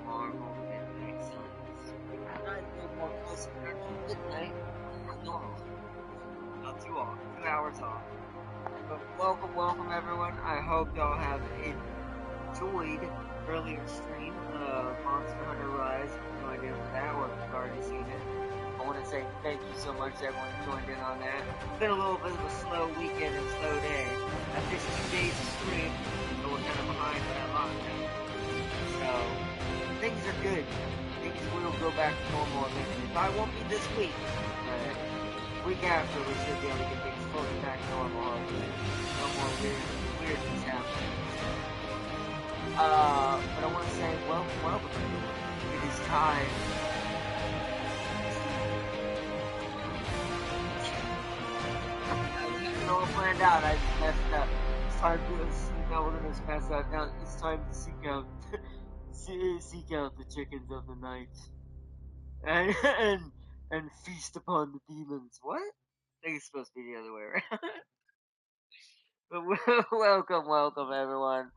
Marvel Midnight Suns. Midnight, a little more closer to midnight than normal. Not too off, 2 hours off. But welcome everyone. I hope y'all have enjoyed earlier stream of Monster Hunter Rise. If you have no idea for that, or if you've already seen it. I want to say thank you so much to everyone who joined in on that. It's been a little bit of a slow weekend and slow day. I missed 2 days of stream, but we're kind of behind on that lockdown. So, things are good. Things will go back to normal eventually. Probably won't be this week, but week after we should be able to get things fully back to normal, hopefully. No more weirdness happening. But I want to say welcome. It is time. All planned out. I just messed up. It's time to now we're gonna mess up. Now it's time to seek out the chickens of the night and feast upon the demons. What? I think it's supposed to be the other way around. But welcome everyone.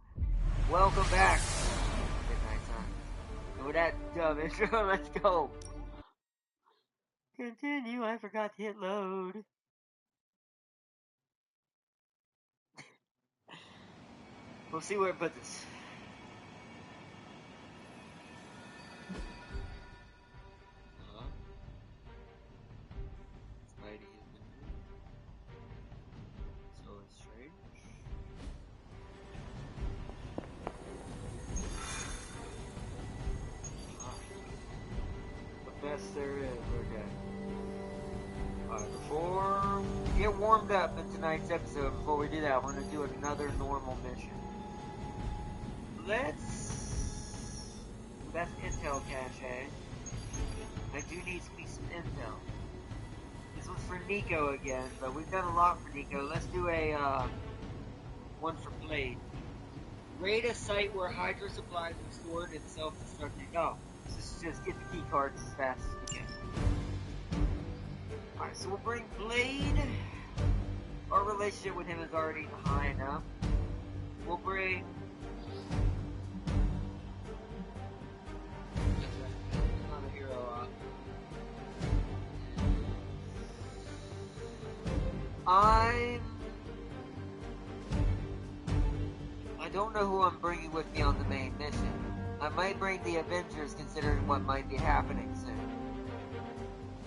Welcome back. Midnight Suns. And with that dumb intro, let's go. Continue. I forgot to hit load. We'll see where it puts us. Spidey has been moved. So is Strange. The best there is, okay. Alright, before we get warmed up in tonight's episode, before we do that, we're going to do another normal mission. That's intel cache. I do need to be some intel. This was for Nico again, but we've done a lot for Nico. Let's do a, one for Blade. Raid a site where Hydra supplies are stored and self-destructing. Oh, this is just get the key cards as fast as we can. Alright, so we'll bring Blade. Our relationship with him is already high enough. We'll bring... not a hero. I don't know who I'm bringing with me on the main mission. I might bring the Avengers considering what might be happening soon.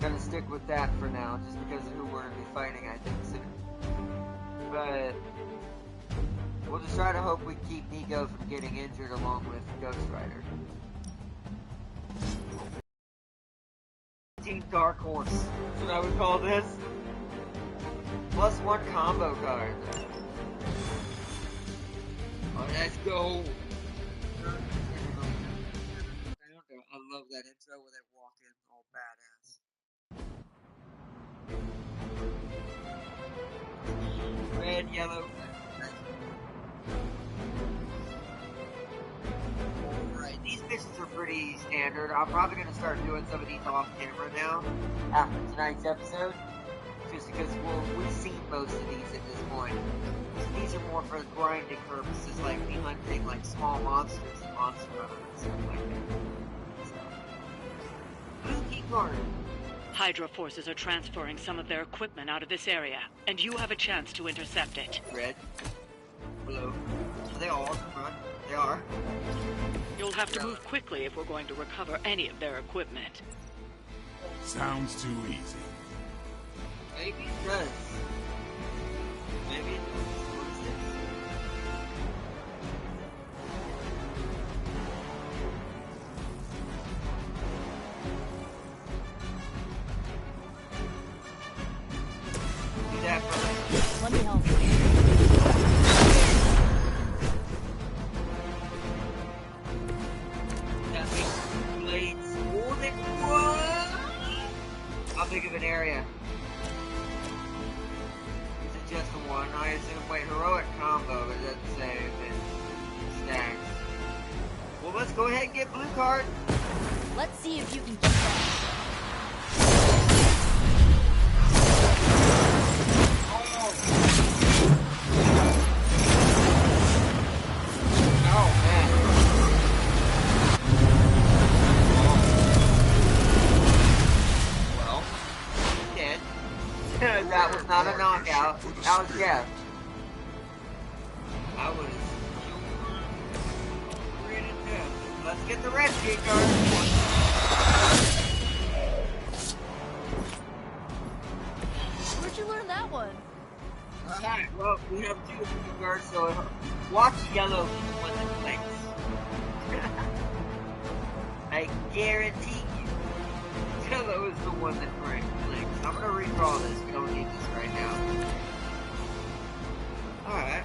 I'm gonna stick with that for now, just because of who we're gonna be fighting, I think, soon. But we'll just try to hope we keep Nico from getting injured along with Ghost Rider. Team Dark Horse, that's what I would call this. +1 combo card. Oh, let's go! I love that intro where they walk in all badass. Red, yellow. Alright, these missions are pretty standard. I'm probably going to start doing some of these off camera now after tonight's episode. Just because we've seen most of these at this point. So these are more for grinding purposes, like me hunting like small monsters and monster hunters and stuff like that. So. Key card. Hydra forces are transferring some of their equipment out of this area, and you have a chance to intercept it. Red. Blue. Are they all front? They are. You'll have to move quickly if we're going to recover any of their equipment. Sounds too easy. Maybe it does. Maybe it does. What's this? Do that first. Let me help you. That makes blades more than what? How big of an area? Is it just the one? I assume. Wait, heroic combo, but it doesn't say if it stacks. Well, let's go ahead and get blue card. Let's see if you can keep up. Oh man. out. for the That was spirit. Jeff. I was ready to death. Let's get the red key card. Where'd you learn that one? Alright, well, we have 2 key cards, so watch yellow be the one that blinks. I guarantee you, yellow is the one that blinks. I'm gonna redraw this. We don't need this right now. Alright.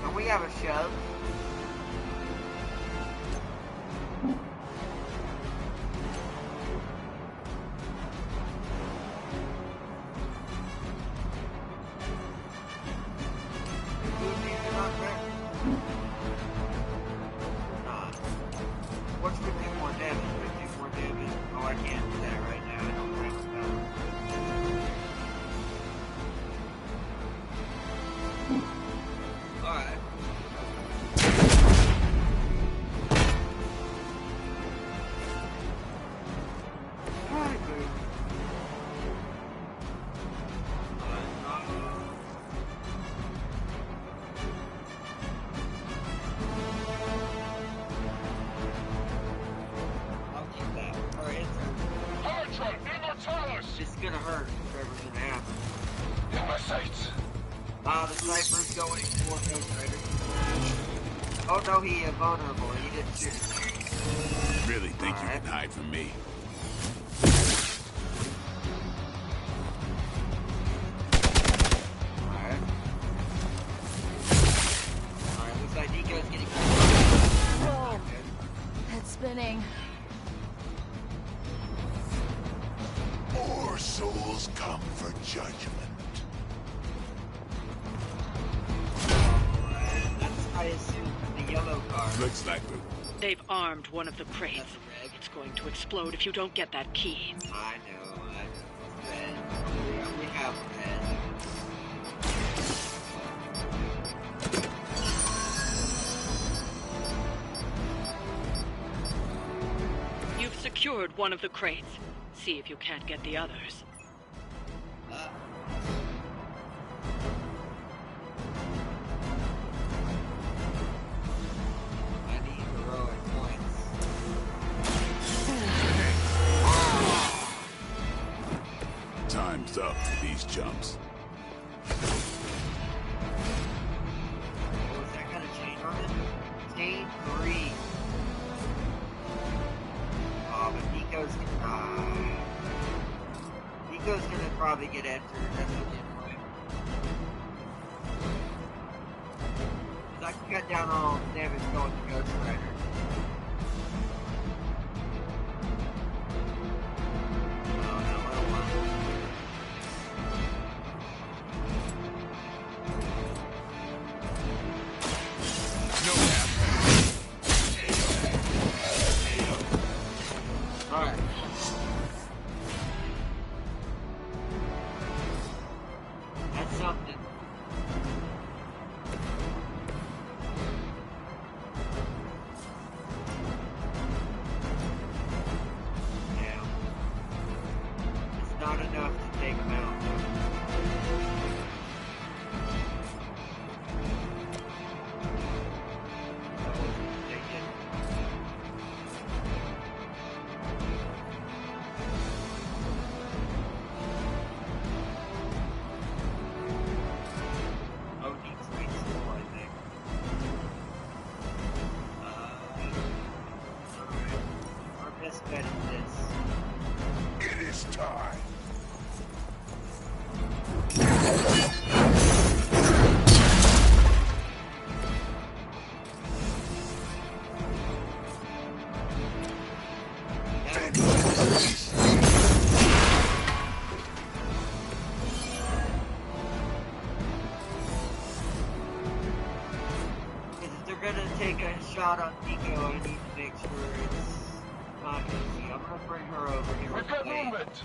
And we have a shove. What's 50 more damage? 50 more damage. Oh, I can't do that right now. I don't have a spell. Alright. Alright, dude. I'll keep that. Alright, Hydra, Immortalis! it's gonna hurt whatever's gonna happen. In my sights. The sniper's going for Ghost Rider. Oh no, he is vulnerable. He didn't shoot. Really think you can hide from me? Alright. Alright, looks like Nico's getting Whoa. Head spinning. More souls come for judgment. That's, I assume, the yellow card. Looks like we They've armed one of the crates. That's red. It's going to explode if you don't get that key. I know. Red. We have red. You've secured one of the crates. See if you can't get the others. I need heroic points. time's up for these jumps. What was that kind of chain on it? Chain 3. Oh, but Nico's gonna probably get entered. That's what the point. 'Cause I can cut down all damage going to Ghost Rider. Oh no, I don't want to. Alright. That's something. Yeah. It's not enough to take him out, though. That wasn't taken. Oh, deep space still, I think. Alright. Our best bet is this. It is time. If they're gonna take a shot on Nico, I need to make sure it's not easy. I'm gonna bring her over here. We've got movement.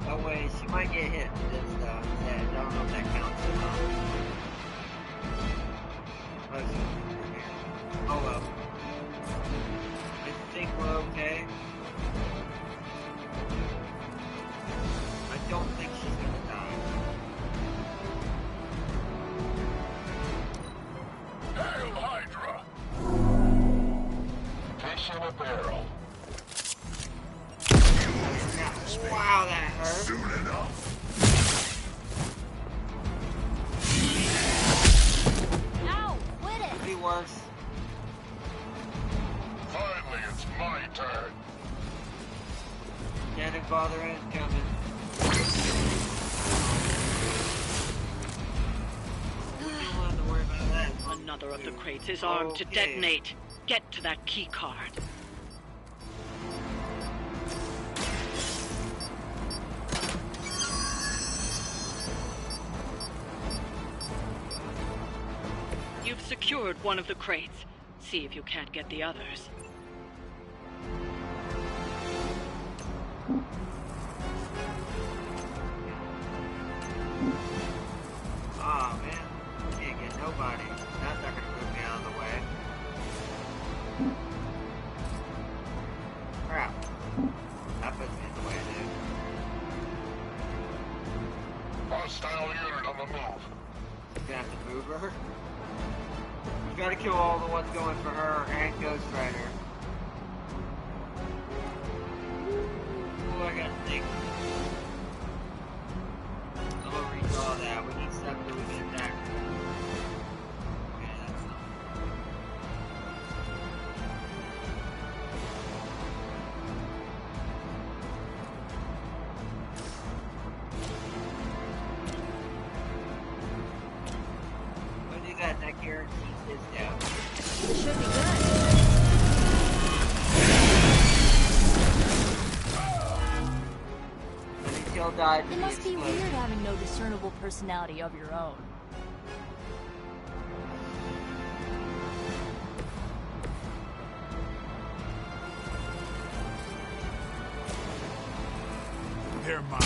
That way, she might get hit with this stuff. Yeah, I don't know if that counts or not. Oh, she's over here. Oh well. It's a barrel. Wow, that hurt. Soon enough. Ow! Quit it! Could be worse. Finally, it's my turn. Cannon father is coming. We don't have to worry about that. Another of the crates is armed to Okay. detonate. Get to that key card. You've secured one of the crates. See if you can't get the others. Oh man, can't get nobody. That's not gonna move me out of the way. Crap. That puts me in the way, dude. Hostile unit on the move. Gonna have to move her. We gotta kill all the ones going for her and Ghost Rider. Ooh, I gotta think. I'm gonna redraw that. We need stuff that we can attack. Okay, that's not. When you got that guarantees his death. Should be good. When he still died It in the must be explosion. weird having no discernible personality of your own. They're mine.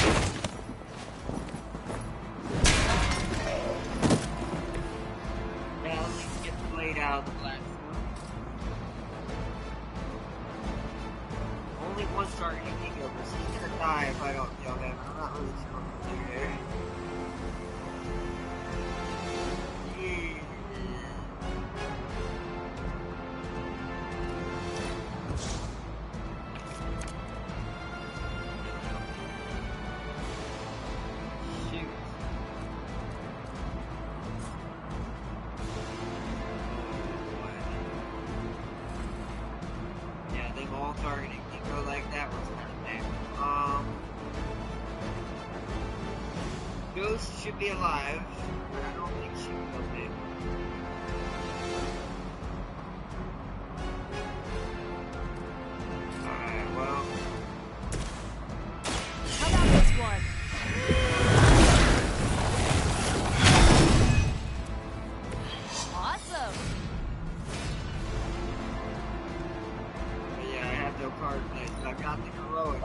Now let's get the blade out of the platform. Only one targeting Nico, but he's gonna die if I don't kill him. I'm not really sure what to do here. Shoot. Yeah, them all targeting Nico like that was kind of lame. Ghost should be alive, but I don't think she will be. Alright, well, How about this one? Awesome! but yeah, I have no card plays, but I've got the heroic.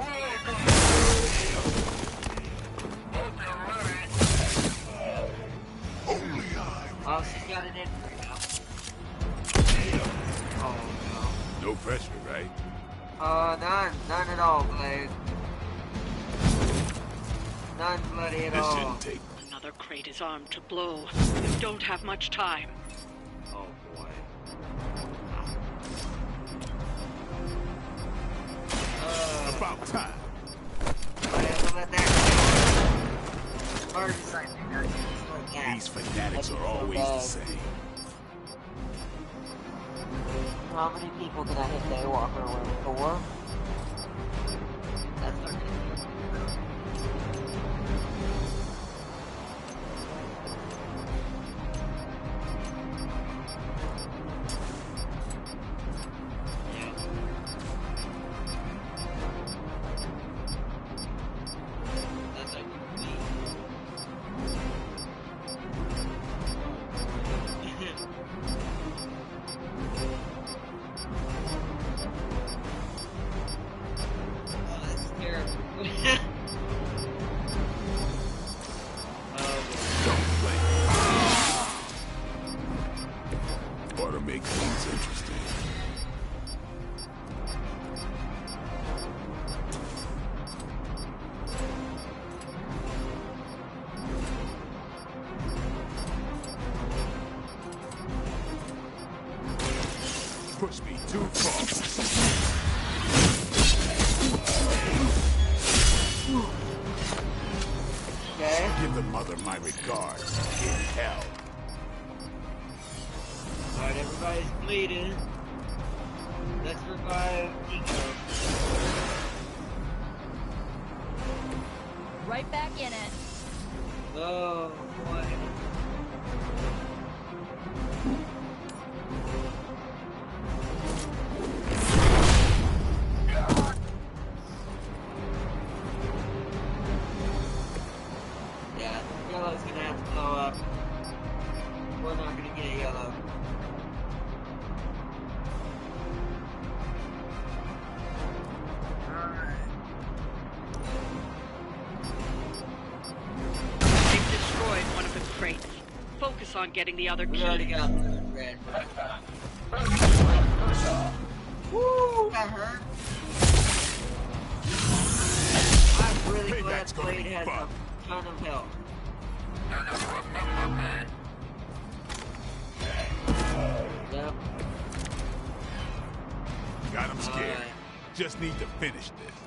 Only I. Oh, she's got an injury now. Oh No pressure, right? no. None at all, Blade. None bloody at This all. shouldn't take. Another crate is armed to blow. You don't have much time. Oh boy. About time. I have to let that go. Hard to decide to do that. These fanatics are always the same. How many people did I hit Daywalker with? 4? That's not gonna be yeah. That's like oh, that's terrible. Oh, Don't play. Ought to make things interesting. push me too far. Okay. Give the mother my regards in hell. Alright, everybody's bleeding. Let's revive Nico. Right back in it. Oh, boy. Yeah, yellow's gonna have to blow up. We're not gonna get yellow. Alright. They've destroyed one of the crates. Focus on getting the other We key. already got blue and red. Woo! That hurt. I'm really glad Payback's gonna Blade be has fun. a ton of health. You're gonna remember me. Yep. Got him scared. Alright. Just need to finish this.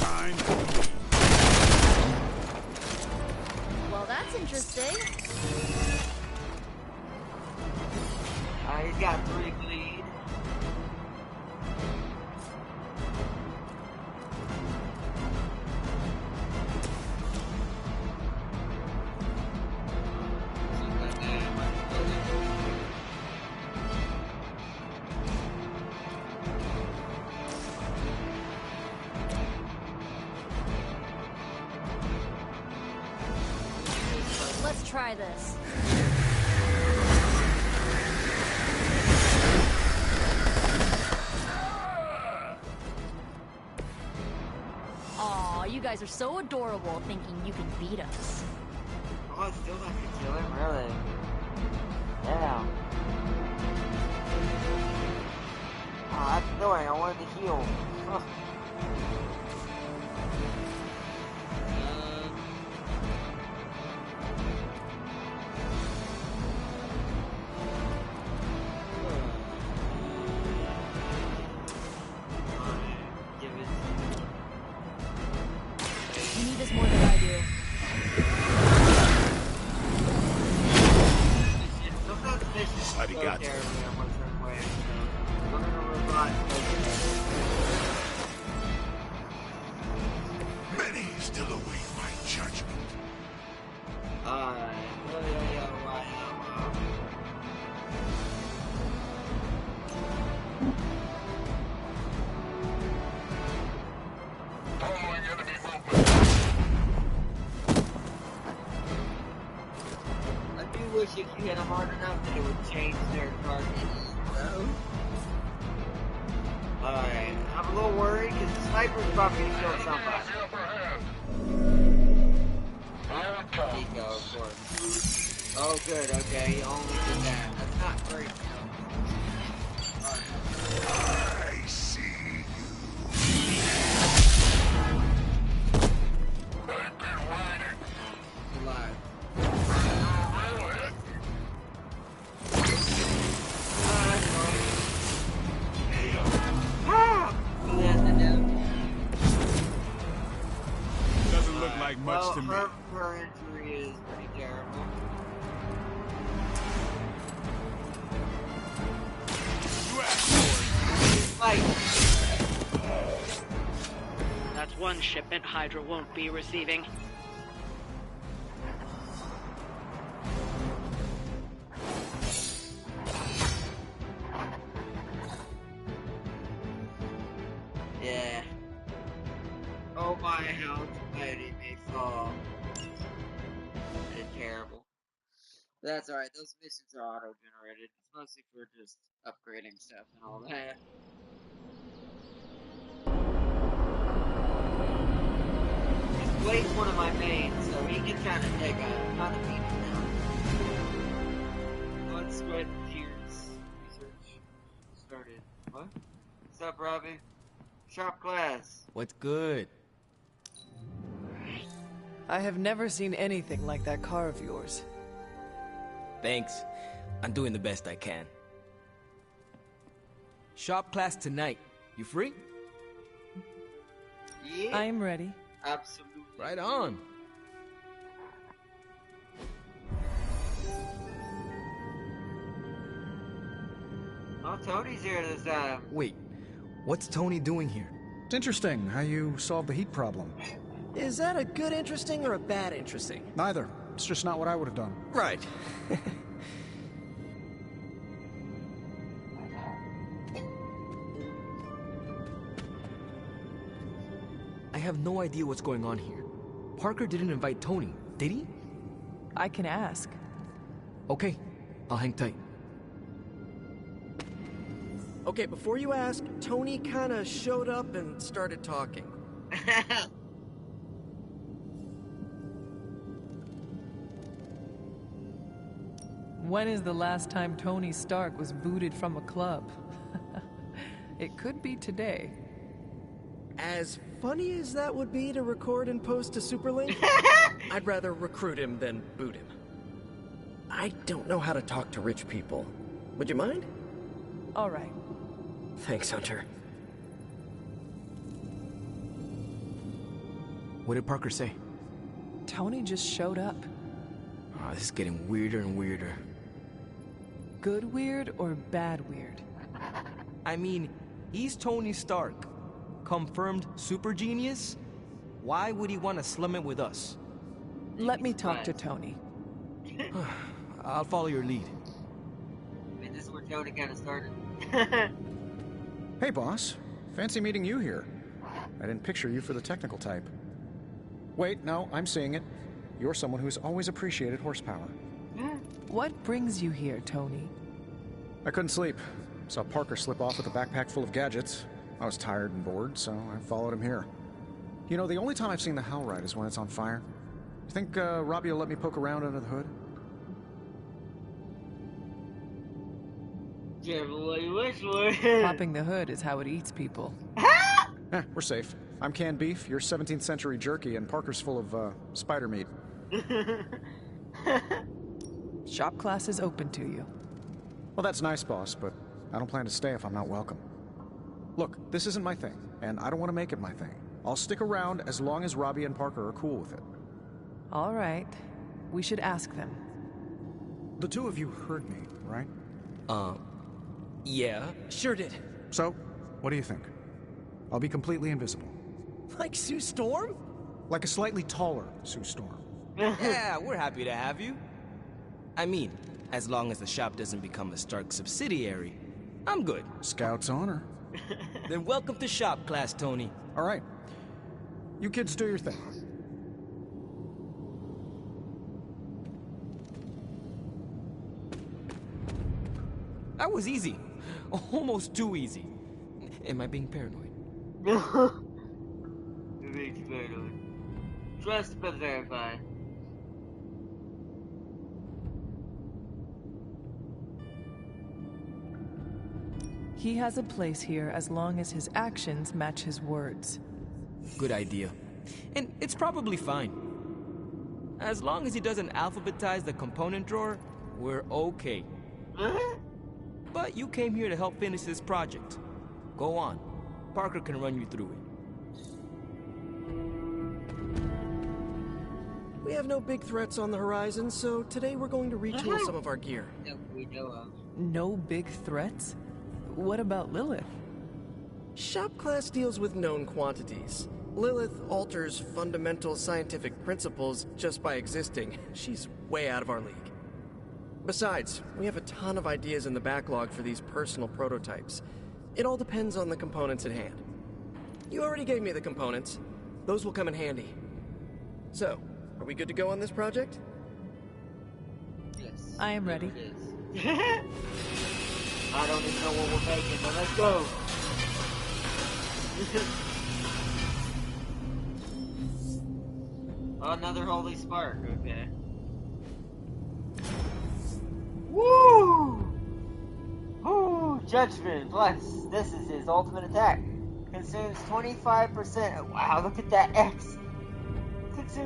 Time to leave. Well, that's interesting. He's got 3 bleed. Let's try this. Aw, you guys are so adorable thinking you can beat us. Oh, I still have to kill him, really? Yeah. Oh, that's annoying. I wanted to heal. Ugh. Give it. You need this more than I do. Sometimes missions go Arigato. terribly on one certain way, so we're gonna revive Many still await my judgment. Alright. Following enemy movement. I do wish if you hit them hard enough that it would change their target. Alright, I'm a little worried because the sniper's probably gonna kill Enemy somebody. has the upper hand. Here it comes. Nico, of course. Oh, good, okay, he only did that. That's not great. Alright. I see you. I've been waiting. Alive. Really? Doesn't look like much Well, to me. her injury is pretty terrible. You asked for Like, That's one shipment Hydra won't be receiving. yeah. Oh my, how mighty may fall. It's terrible. That's alright, those missions are auto-generated. It's mostly for just upgrading stuff and all that. Blade's one of my mains, so he can kind of take a lot of beating down. Blood, sweat, and tears. Research started. What? What's up, Robbie? Shop class. What's good? I have never seen anything like that car of yours. Thanks. I'm doing the best I can. Shop class tonight. You free? Yeah, I'm ready. absolutely. Right on. Oh, Tony's here this time. Wait, what's Tony doing here? It's interesting how you solved the heat problem. Is that a good interesting or a bad interesting? Neither. It's just not what I would have done. Right. I have no idea what's going on here. Parker didn't invite Tony, did he? I can ask. Okay, I'll hang tight. Okay, before you ask, Tony kinda showed up and started talking. When is the last time Tony Stark was booted from a club? It could be today. As funny as that would be to record and post to Superlink, I'd rather recruit him than boot him. I don't know how to talk to rich people. Would you mind? All right. Thanks, Hunter. What did Parker say? Tony just showed up. Oh, this is getting weirder and weirder. Good weird or bad weird? I mean, he's Tony Stark. Confirmed super genius? Why would he want to slum it with us? Let me talk to Tony. I'll follow your lead. I mean, this is where Tony kind of started. Hey, boss. Fancy meeting you here. I didn't picture you for the technical type. Wait, no, I'm seeing it. You're someone who's always appreciated horsepower. What brings you here, Tony? I couldn't sleep. Saw Parker slip off with a backpack full of gadgets. I was tired and bored, so I followed him here. You know, the only time I've seen the Hellride is when it's on fire. You think Robbie will let me poke around under the hood? Careful what you wish for. Popping the hood is how it eats people. We're safe. I'm canned beef, you're 17th century jerky, and Parker's full of, spider meat. Shop class is open to you. Well, that's nice, boss, but I don't plan to stay if I'm not welcome. Look, this isn't my thing, and I don't want to make it my thing. I'll stick around as long as Robbie and Parker are cool with it. All right. We should ask them. The two of you heard me, right? Yeah, sure did. So, what do you think? I'll be completely invisible. Like Sue Storm? Like a slightly taller Sue Storm. Yeah, we're happy to have you. I mean, as long as the shop doesn't become a Stark subsidiary, I'm good. Scout's honor. Then welcome to shop class, Tony. All right. You kids do your thing. That was easy. Almost too easy. Am I being paranoid? It makes you paranoid. Trust but verify. He has a place here as long as his actions match his words. Good idea. And it's probably fine. As long as he doesn't alphabetize the component drawer, we're okay. But you came here to help finish this project. Go on. Parker can run you through it. We have no big threats on the horizon, so today we're going to retool some of our gear. That we know of. No big threats? What about Lilith? Shop class deals with known quantities. Lilith alters fundamental scientific principles just by existing. She's way out of our league. Besides, we have a ton of ideas in the backlog for these personal prototypes. It all depends on the components at hand. You already gave me the components. Those will come in handy. So, are we good to go on this project? Yes. I am ready. It is. I don't even know what we're making, but let's go. Another holy spark, okay. Woo! Woo! Judgment plus, this is his ultimate attack. Consumes 25%. Wow, look at that X. Consumes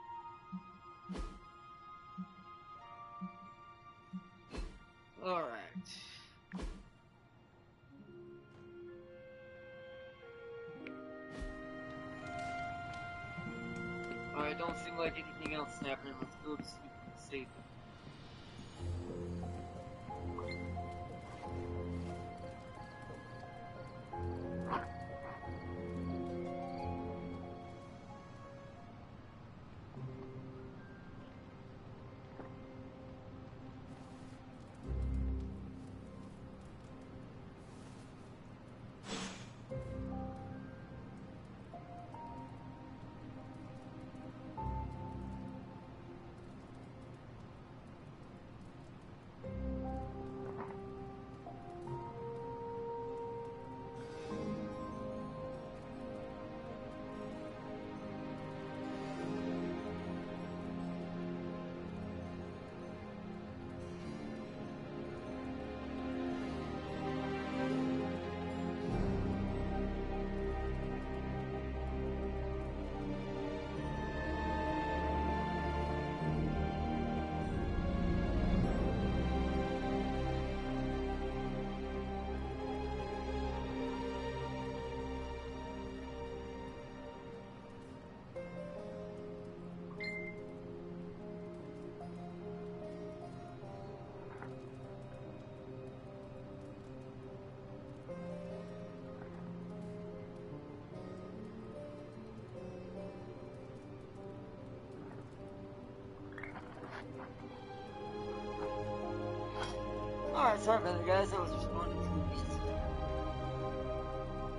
don't seem like anything else is happening. Let's go to sleep. Alright, sorry about that, guys. I was responding to this.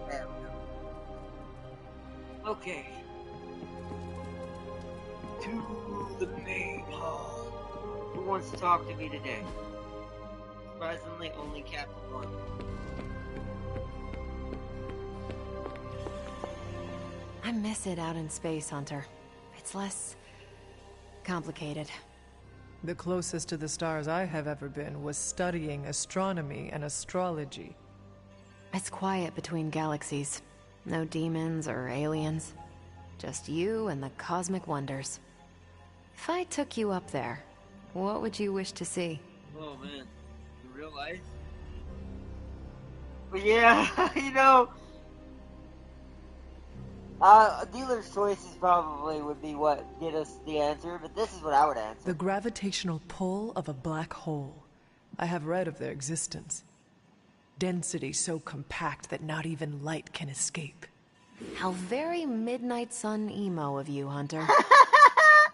There we go. Okay. To the main hall. Who wants to talk to me today? Surprisingly, only Captain One. I miss it out in space, Hunter. It's less complicated. The closest to the stars I have ever been was studying astronomy and astrology. It's quiet between galaxies. No demons or aliens. Just you and the cosmic wonders. If I took you up there, what would you wish to see? Oh man, in real life? But yeah, you know, dealer's choices probably would be what get us the answer, but this is what I would answer. The gravitational pull of a black hole. I have read of their existence. Density so compact that not even light can escape. How very Midnight Sun emo of you, Hunter.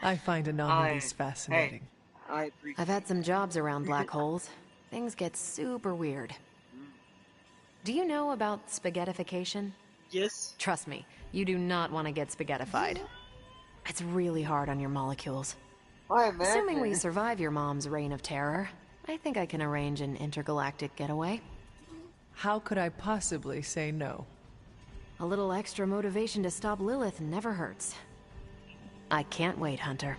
I find anomalies fascinating. Hey, I appreciate I've had some jobs around black holes. Things get super weird. Do you know about spaghettification? Yes. Trust me, you do not want to get spaghettified. It's really hard on your molecules. I imagine. Assuming we survive your mom's reign of terror, I think I can arrange an intergalactic getaway. How could I possibly say no? A little extra motivation to stop Lilith never hurts. I can't wait, Hunter.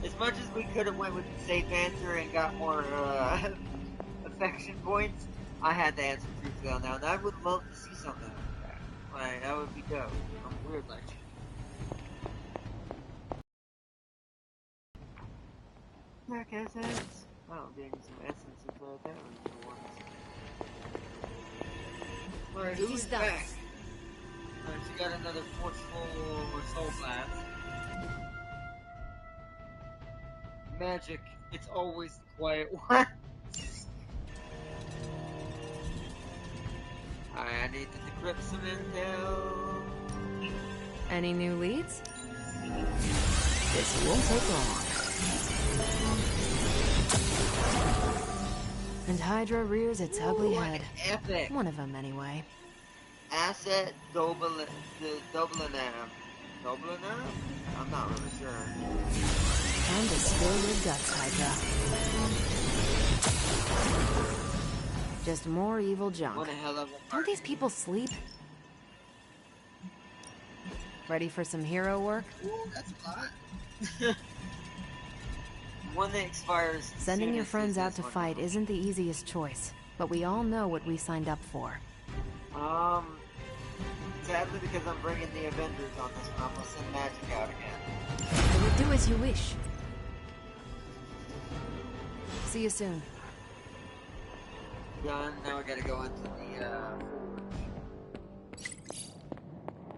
As much as we could have went with the safe answer and got more affection points, I had to answer truthfully on that. And I would love to see something like that. Like, that would be dope. I'm weird like you. Like essence. Oh, getting some essence and all that was the ones. Alright, who's back? Alright, she got another forceful soul blast. Magic, it's always the quiet one. I need to decrypt some intel. Any new leads? This won't take long. And Hydra rears its ugly head. Epic. One of them, anyway. Asset Doblinam. Doblinam? I'm not really sure. Time to spill your guts, Hydra. Just more evil junk. What a hell of a Don't these people sleep? Ready for some hero work? Ooh, that's a lot. One that expires. Sending your friends out to fight isn't the easiest choice, but we all know what we signed up for. Sadly, because I'm bringing the Avengers on this one, I'm gonna send Magic out again. Do as you wish. See you soon. Done. Now we gotta go into the forge.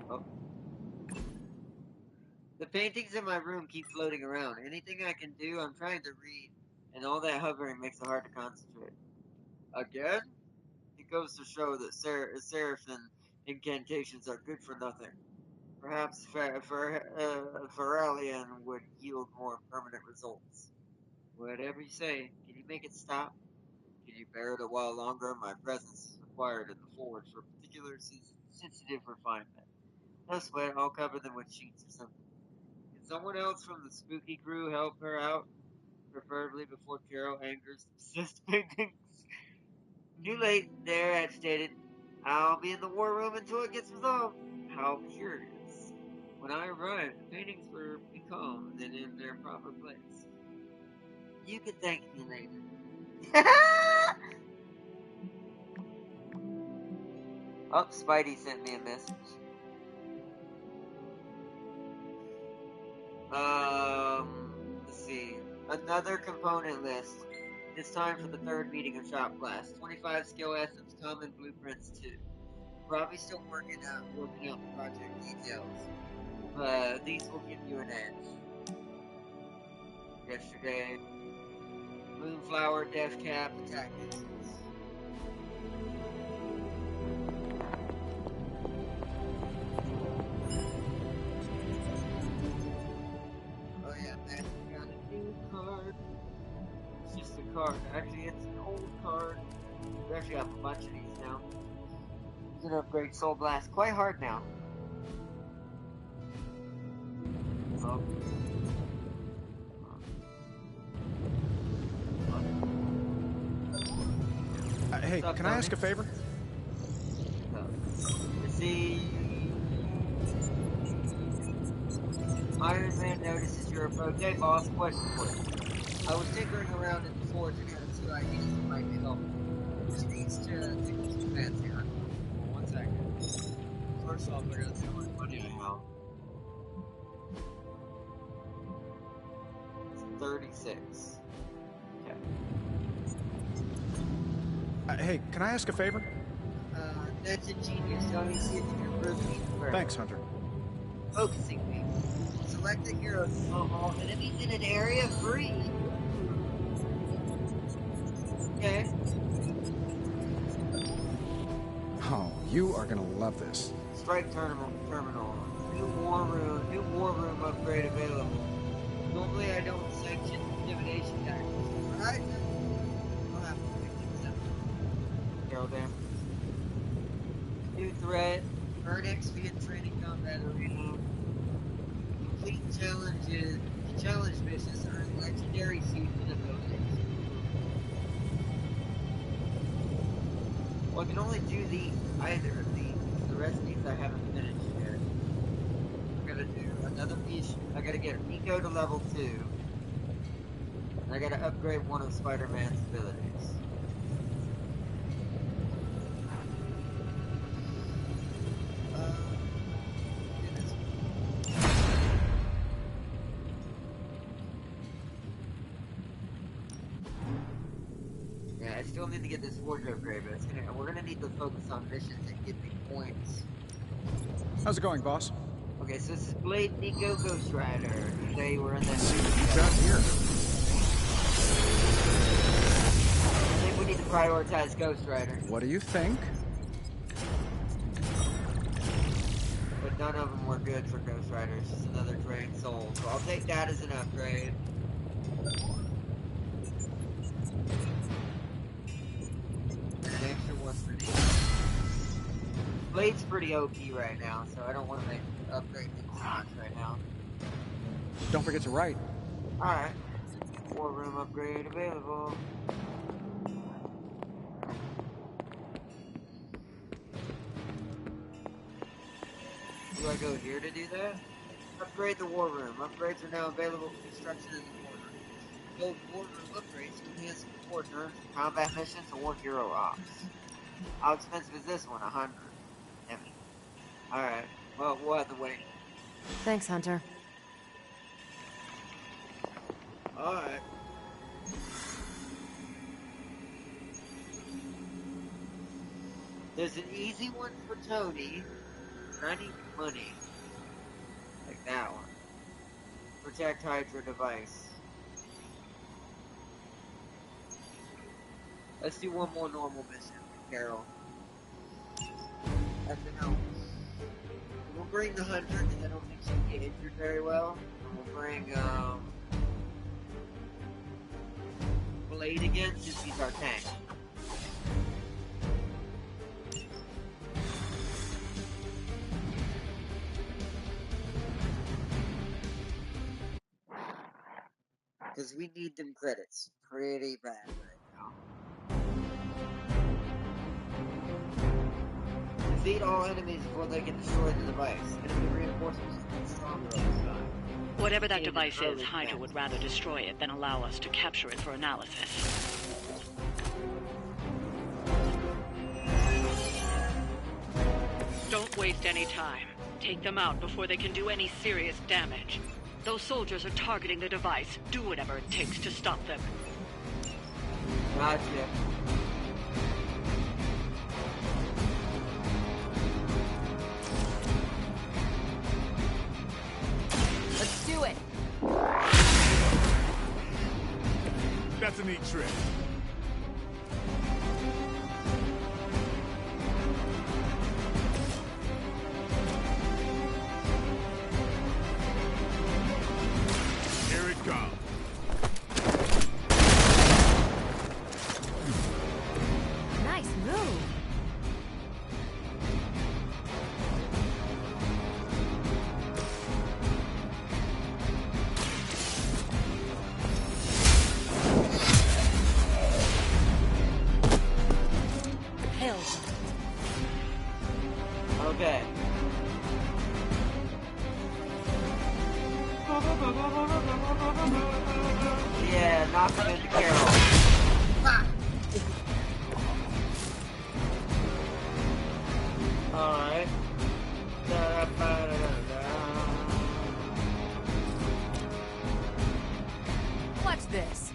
Oh. The paintings in my room keep floating around. Anything I can do, I'm trying to read, and all that hovering makes it hard to concentrate. Again? It goes to show that Seraphim incantations are good for nothing. Perhaps Feralian would yield more permanent results. Whatever you say, can you make it stop? Can you bear it a while longer? My presence is required in the forge for particular sensitive refinement. No sweat, I'll cover them with sheets or something. Can someone else from the spooky crew help her out? Preferably before Carol angers the persistent paintings. Too late, they're agitated. I'll be in the war room until it gets resolved. How curious. When I arrived, the paintings were becalmed and in their proper place. You can thank me later. Oh, Spidey sent me a message. Let's see. Another component list. It's time for the third meeting of shop class. 25 skill essence, common blueprints too. Probably still working out the project details. But these will give you an edge. Yesterday, Moonflower, Death Cap, attack missiles. Oh yeah, man, got a new card. It's just a card. Actually, it's an old card. We actually have a bunch of these now. You can upgrade Soul Blast quite hard now. Oh. Hey, can I ask a favor? See, Iron Man notices your approach. Hey, boss, question for you. I was tinkering around in the forge and had a few ideas that might be helpful. Which needs to tickle some fancy, huh? 1 second. First off, I gotta see how much money I have. It's 36. Okay. Hey, can I ask a favor? That's ingenious. Let me see if you can improve me. Thanks, Hunter. Focusing me. Select the hero to kill all enemies in an area free. Okay. Oh, you are gonna love this. Strike terminal. New war room upgrade available. Normally I don't sanction intimidation tactics. Right? I'll have to pick things up. Carol damn. New threat. Earn XP in training combat arena. Complete challenges. Challenge missions earn legendary season abilities. Well, I can only do either of these. The rest of these I haven't finished yet. I'm gonna do another piece. I gotta get Nico to level 2. And I gotta upgrade one of Spider-Man's abilities. I still need to get this forge upgrade, but we're gonna need to focus on missions and get the points. How's it going, boss? Okay, so this is Blade, Nico, Ghost Rider. They were in that Let's see movie what you got here. I think we need to prioritize Ghost Rider. What do you think? But none of them were good for Ghost Rider. It's just another drained soul. So I'll take that as an upgrade. Blade's pretty OP right now, so I don't want to upgrade things too much right now. Don't forget to write. Alright. War room upgrade available. Do I go here to do that? Upgrade the war room. Upgrades are now available for construction in the war room. Build war room upgrades to enhance support during combat missions or hero ops. How expensive is this one? 100. Alright, well, we'll have to wait. Thanks, Hunter. Alright. There's an easy one for Tony, but I need money. Like that one. protect Hydra device. Let's do one more normal mission for Carol. Nothing else. We'll bring the 100 because I don't think she'll get injured very well. We'll bring Blade again since he's our tank. Because we need them credits pretty bad right now. Defeat all enemies before they can destroy the device. Enemy reinforcements are stronger on this side. Whatever that device is, Hydra would rather destroy it than allow us to capture it for analysis. Don't waste any time. Take them out before they can do any serious damage. Those soldiers are targeting the device. Do whatever it takes to stop them. Gotcha. Let's do it. That's a neat trick. Here it comes. Nice move. Hell. Okay. Yeah, knock him into Carol. Alright. Watch this.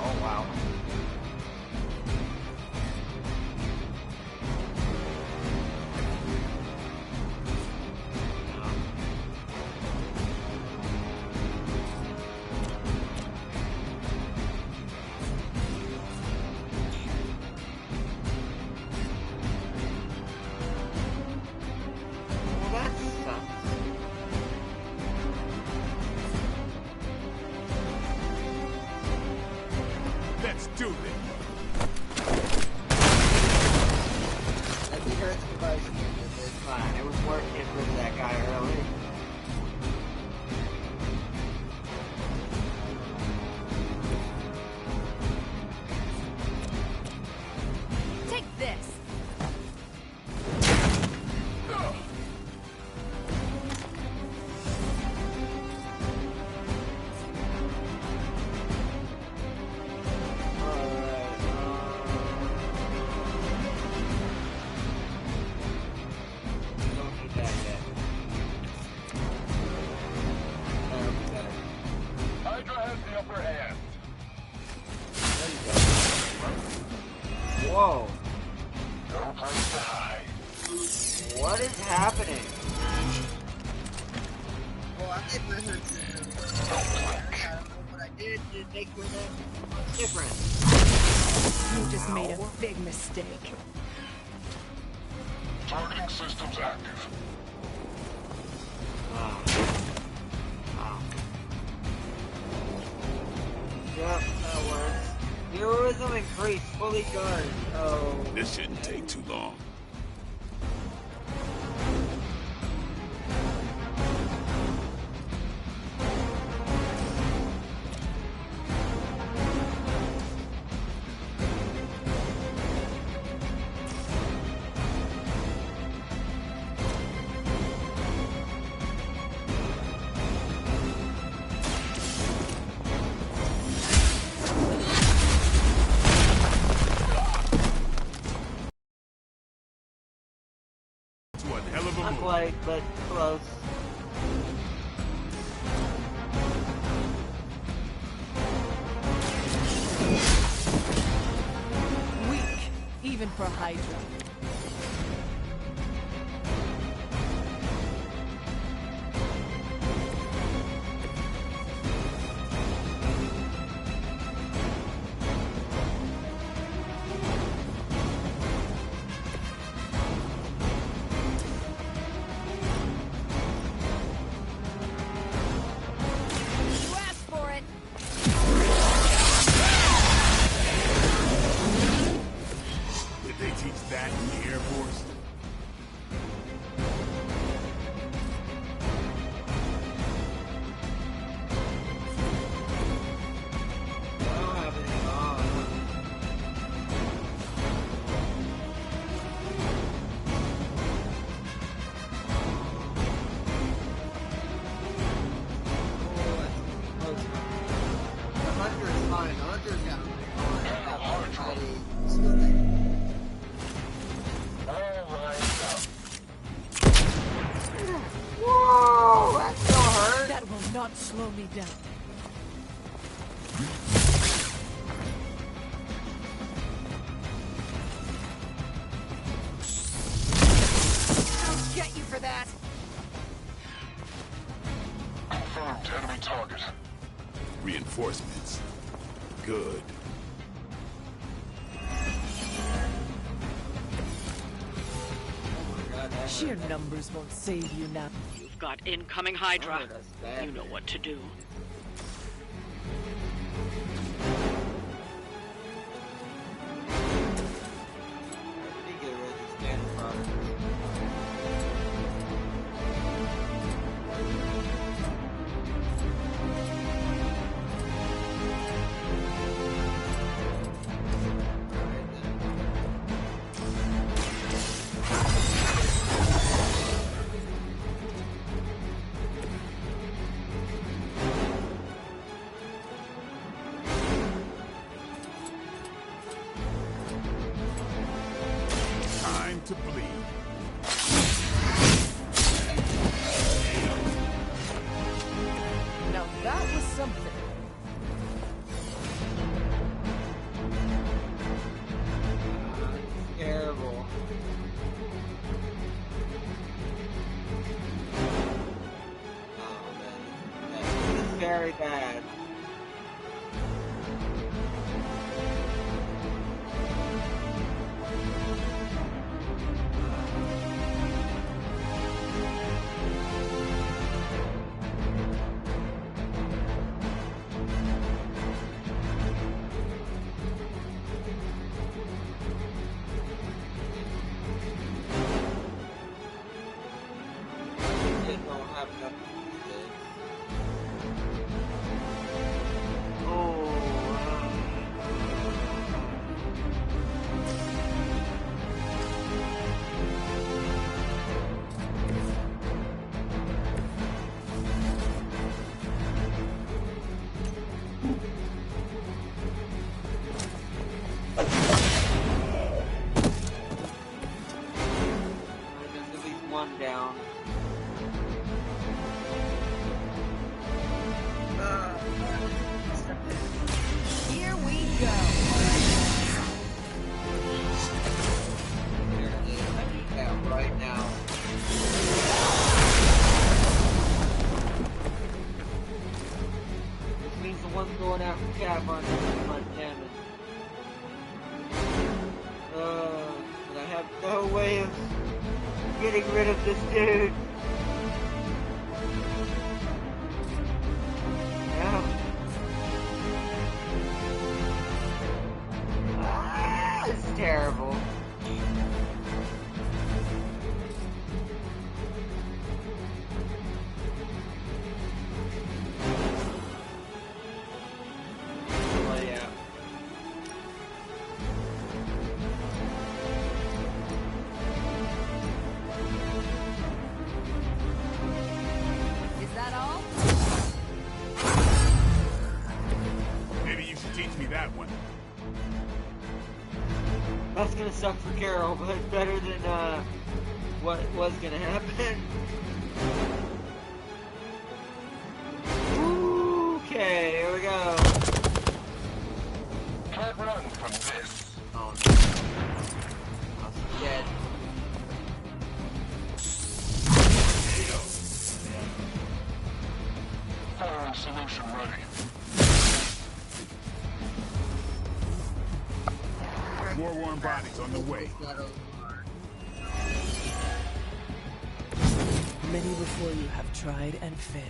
Oh wow. Well, that sucks. Let's do this. If he hurts the device, it's fine. It was worth getting rid of that guy early. Take this. Alright, don't need that yet. That'll be better. Hydra has the upper hand. There you go. Whoa. No place to hide. What is happening? Well, I did my hood system. I don't know what I did to make with it different. You just made a big mistake. Targeting systems active. Wow. Yep, that works. Heroism increased, fully charged. Oh. This shouldn't take too long. One hell of a Not move. quite, but close. looking for Hydra. You asked for it. Did they teach that in the Air Force? I don't have any. The Hunter is fine. The Hunter's got still there. Whoa, that still hurt. That will not slow me down. I'll get you for that. Confirmed enemy target. Reinforcements. Good. Sheer numbers won't save you now. You've got incoming Hydra. Oh, that's bad. You know what to do. We need to get rid of these standard products. Time to bleed. Now that was something. Terrible. Oh man, this is very bad. I don't have enough to do this. Oh. There's at least one down. Here we go. There it is. I need that right now. Which means the one's going after Cap aren't going to do much damage. But I have no way of getting rid of this dude. Yeah. This is terrible. Well, yeah. Is that all? Maybe you should teach me that one. That's gonna suck for Carol, but better than what was gonna happen. Okay, here we go. Can't run from this. Oh no. solution ready. More warm bodies on the way. Many before you have tried and failed.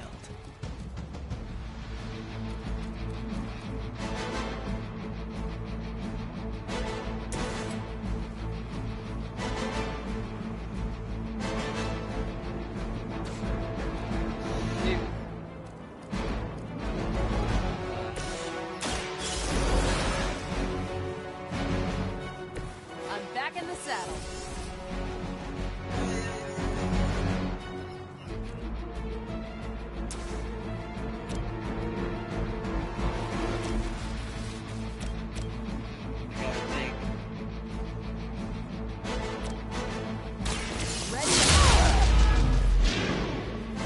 I'm back in the saddle. Ready to go.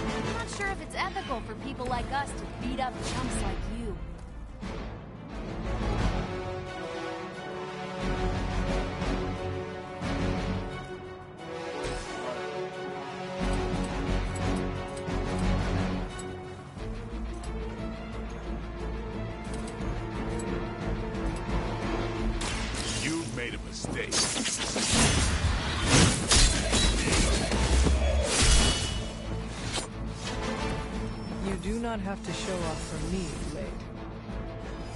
I'm not sure if it's ethical for people like us to beat up chumps like you. You've made a mistake. You do not have to show off for me, Blade.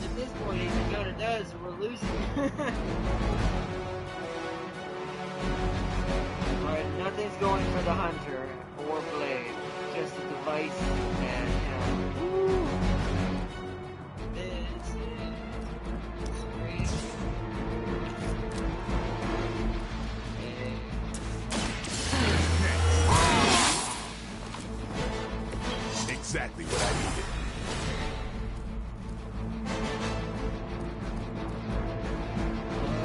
At this point, it kinda does. We're losing. Alright, nothing's going for the Hunter or Blade. Just a device and him. Woo! This is crazy. Exactly what I needed.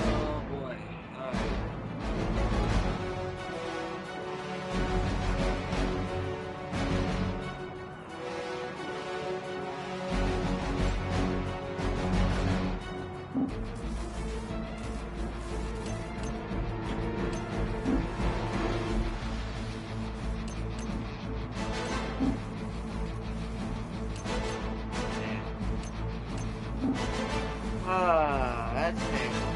Oh boy. Alright. Ah, that's painful.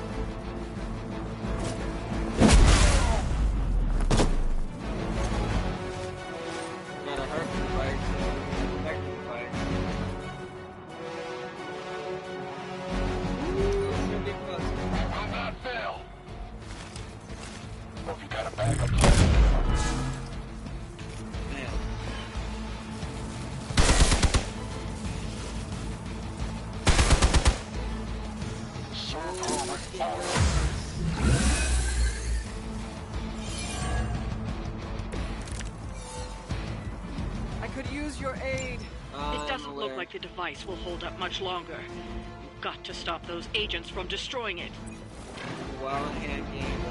Gotta hurt the device to protect the device. Ooh, it's gonna be close. I will not fail. Hope you got a backup plan. Man. Circle with power. I could use your aid. It doesn't look like the device will hold up much longer. You've got to stop those agents from destroying it. Wild hand game.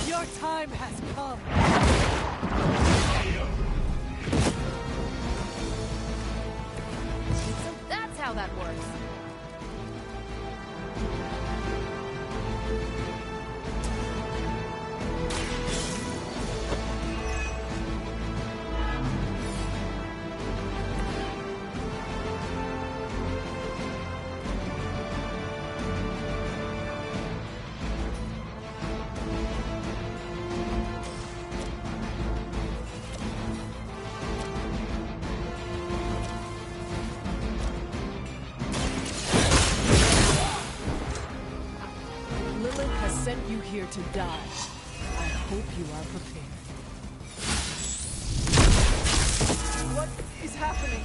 Your time has come. So that's how that works. Lilith has sent you here to die. I hope you are prepared. What is happening?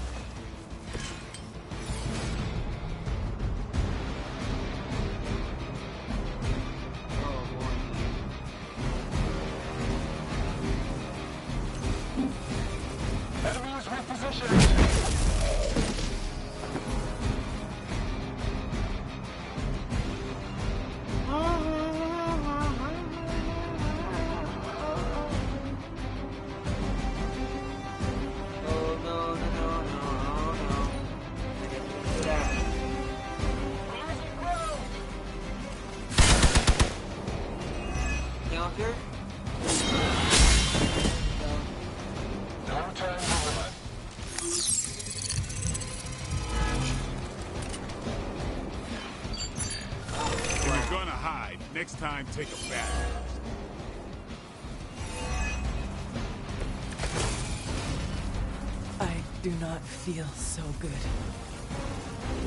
Oh boy. Enemies repositioning. Oh no, no, no, no, oh no. I guess we'll do that. Counter? No time for limit. If you're gonna hide, next time take a bath. I do not feel so good.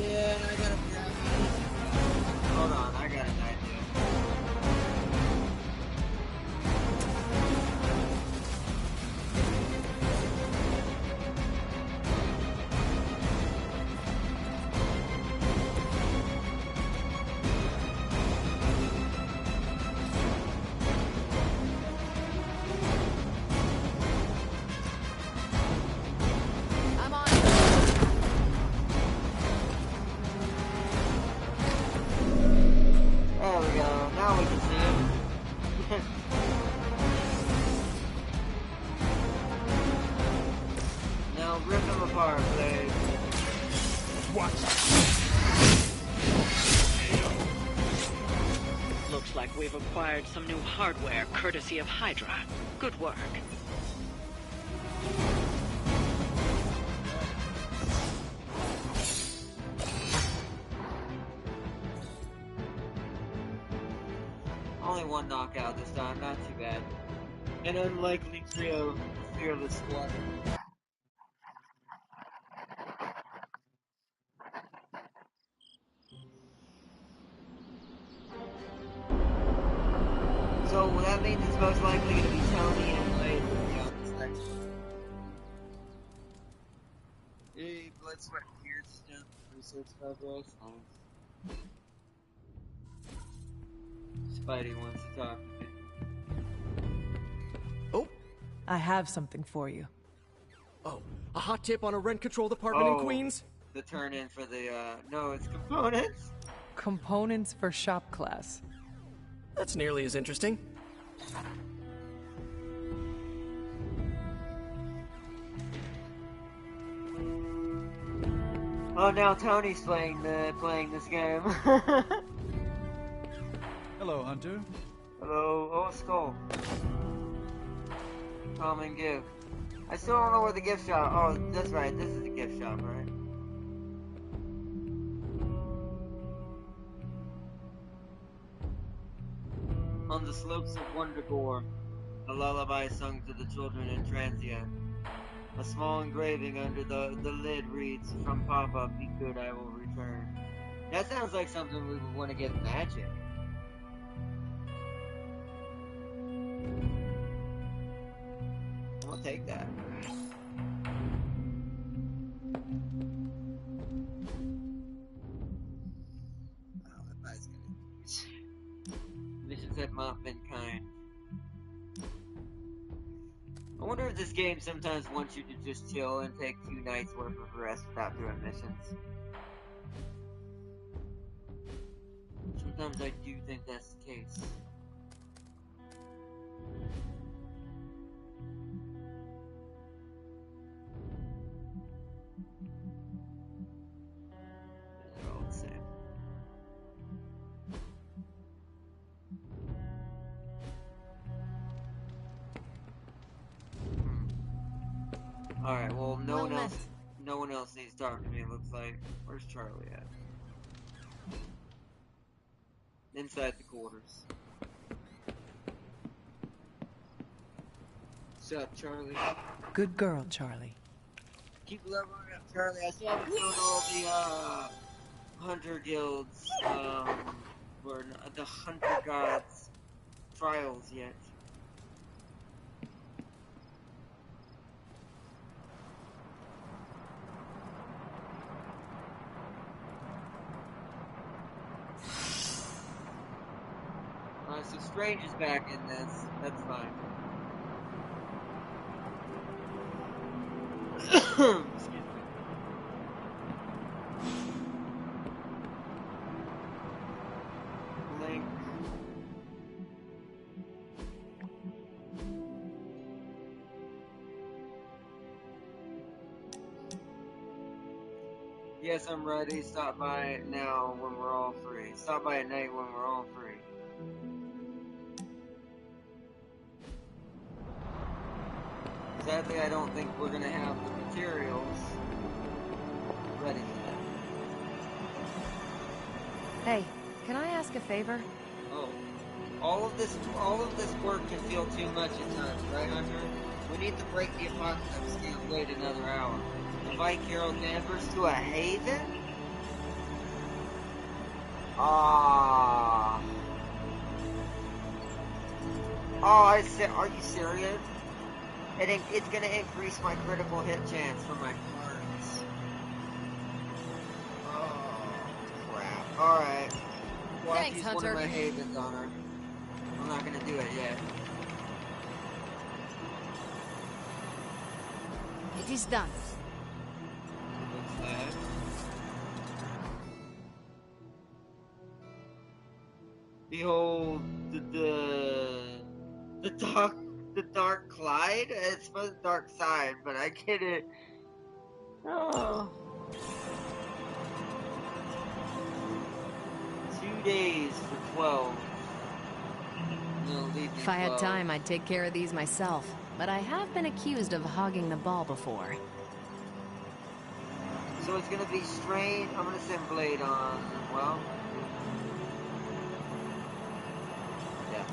Yeah, I gotta grab it. Hold on, I got an idea. I'm on. There we go. Now we can see him. Now rip him apart, Blade. Watch. Looks like we've acquired some new hardware courtesy of Hydra. Good work. Only one knockout this time, not too bad. An unlikely trio of fearless squad. So that means it's most likely going to be Tony and Blade on this next one. Hey, blood, sweat, and tears stuff. Research progress. Nice. Spidey wants to talk to me. Oh, I have something for you. oh, a hot tip on a rent control department in Queens? The turn in for the, no, it's components. Components for shop class. That's nearly as interesting. Oh, now Tony's playing this game. Hello, Hunter. Hello, oh, Skull. Come and give. I still don't know where the gift shop. Oh, that's right. This is the gift shop, right? On the slopes of Wondergore, a lullaby sung to the children in transient. A small engraving under the lid reads, "From Papa, be good, I will return." That sounds like something we would want to get Magic. I'll take that. Oh, that guy's gonna... Missions have not been kind. I wonder if this game sometimes wants you to just chill and take 2 nights worth of rest without doing missions. Sometimes I do think that's the case. They're all the same. Alright, well, no one else needs to talk to me, it looks like. Where's Charlie at? Inside the quarters. What's up, Charlie? Good girl, Charlie. Keep leveling up, Charlie. I still haven't done all the, Hunter Guilds, or the Hunter Gods trials yet. So Strange is back in this. That's fine. Excuse me. Link. Yes, I'm ready. Stop by now when we're all free. Stop by at night when we're all free. Sadly, I don't think we're gonna have the materials ready for that. Hey, can I ask a favor? Oh, all of this work can feel too much at times, right, Hunter? We need to break the apocalypse. Can't wait another hour. Invite Carol Danvers to a haven? Ah. Oh, I said, are you serious? It's gonna increase my critical hit chance for my cards. Oh, crap. Alright. Well, Thanks, use Hunter. one of my havens on her. I'm not gonna do it yet. It is done. What's that? Behold the dark Clyde. It's supposed to be dark side, but I get it. Oh. 2 days for 12. No, leave me If I had 12. time, I'd take care of these myself. But I have been accused of hogging the ball before. So it's gonna be strain. I'm gonna send Blade on. Well, yeah,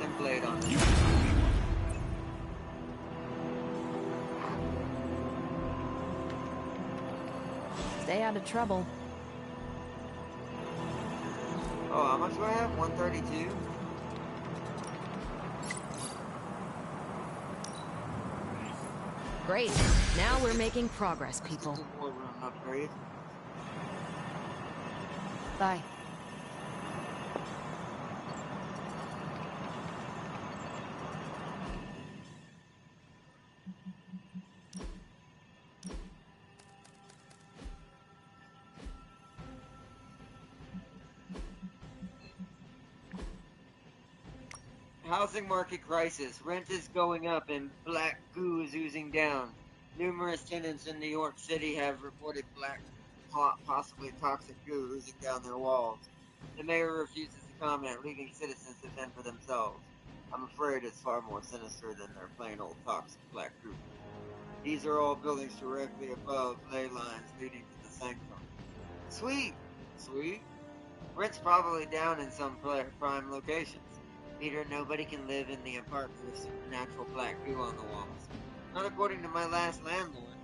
send Blade on. Stay out of trouble. Oh, how much do I have? 132. Great. Now we're making progress, people. War room upgrade. Bye. Housing market crisis. Rent is going up and black goo is oozing down. Numerous tenants in New York City have reported black, possibly toxic goo oozing down their walls. The mayor refuses to comment, leaving citizens to fend for themselves. I'm afraid it's far more sinister than their plain old toxic black goo. These are all buildings directly above ley lines leading to the sanctum. Sweet! Sweet? Rent's probably down in some prime locations. Peter, nobody can live in the apartment with supernatural black goo on the walls. Not according to my last landlord.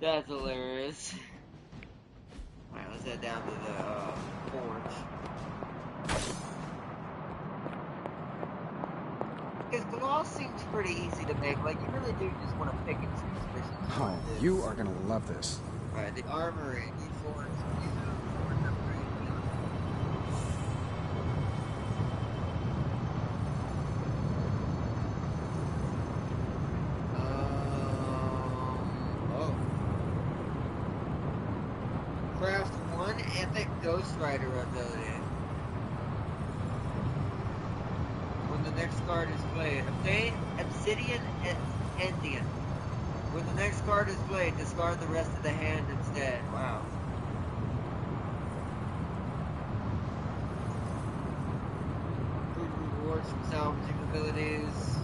That's hilarious. Alright, let's head down to the forge. Because gloss seems pretty easy to make. Like, you really do just want to pick and choose missions. Oh, you are gonna love this. Alright, the armory, new forge, forge upgrade. Craft one epic Ghost Rider ability. When the next card is played, obtain Obsidian Endian. When the next card is played, discard the rest of the hand instead. Wow. Improved rewards from salvaging abilities.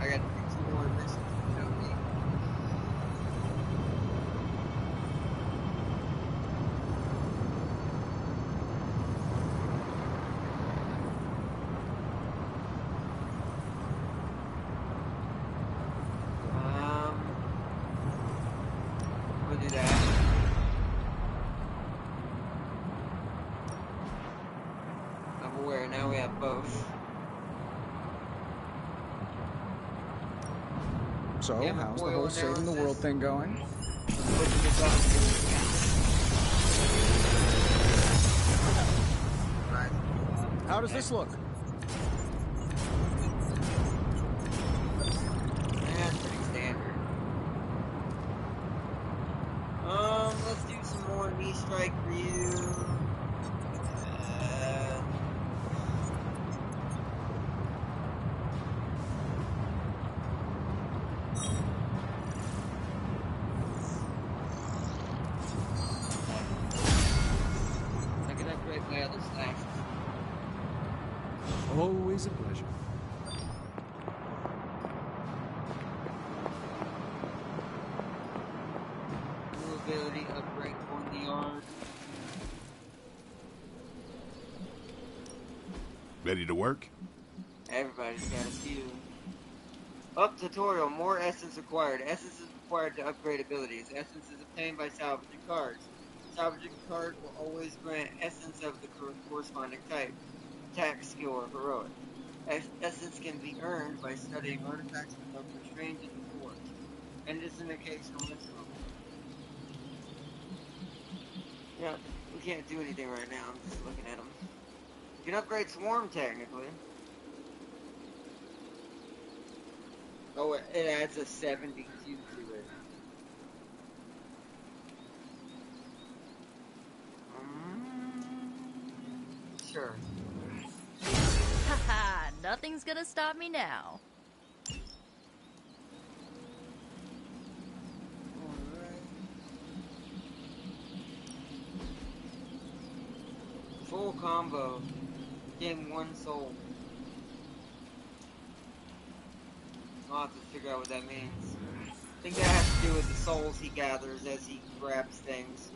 I got 2 more missions to show me. We'll do that. I'm aware, now we have both. So, Yeah, how's the oil whole saving the analysis. world thing going? Open this up. Right. How does this look? That's pretty standard. Let's do some more knee strike for you. Always a pleasure. New ability upgrade on the yard. Ready to work? Everybody's got a few. Up tutorial, more essence required. Essence is required to upgrade abilities. Essence is obtained by salvaging cards. Salvaging card will always grant essence of the corresponding type. Attack, skill, or heroic. Essence can be earned by studying artifacts from Dr. Strange and the Forge. And it is an occasional mystical. Yeah, we can't do anything right now. I'm just looking at them. You can upgrade Swarm technically. Oh, it adds a 72 to it. Sure. Haha, nothing's gonna stop me now. Alright. Full combo. Gain 1 soul. I'll have to figure out what that means. I think that has to do with the souls he gathers as he grabs things.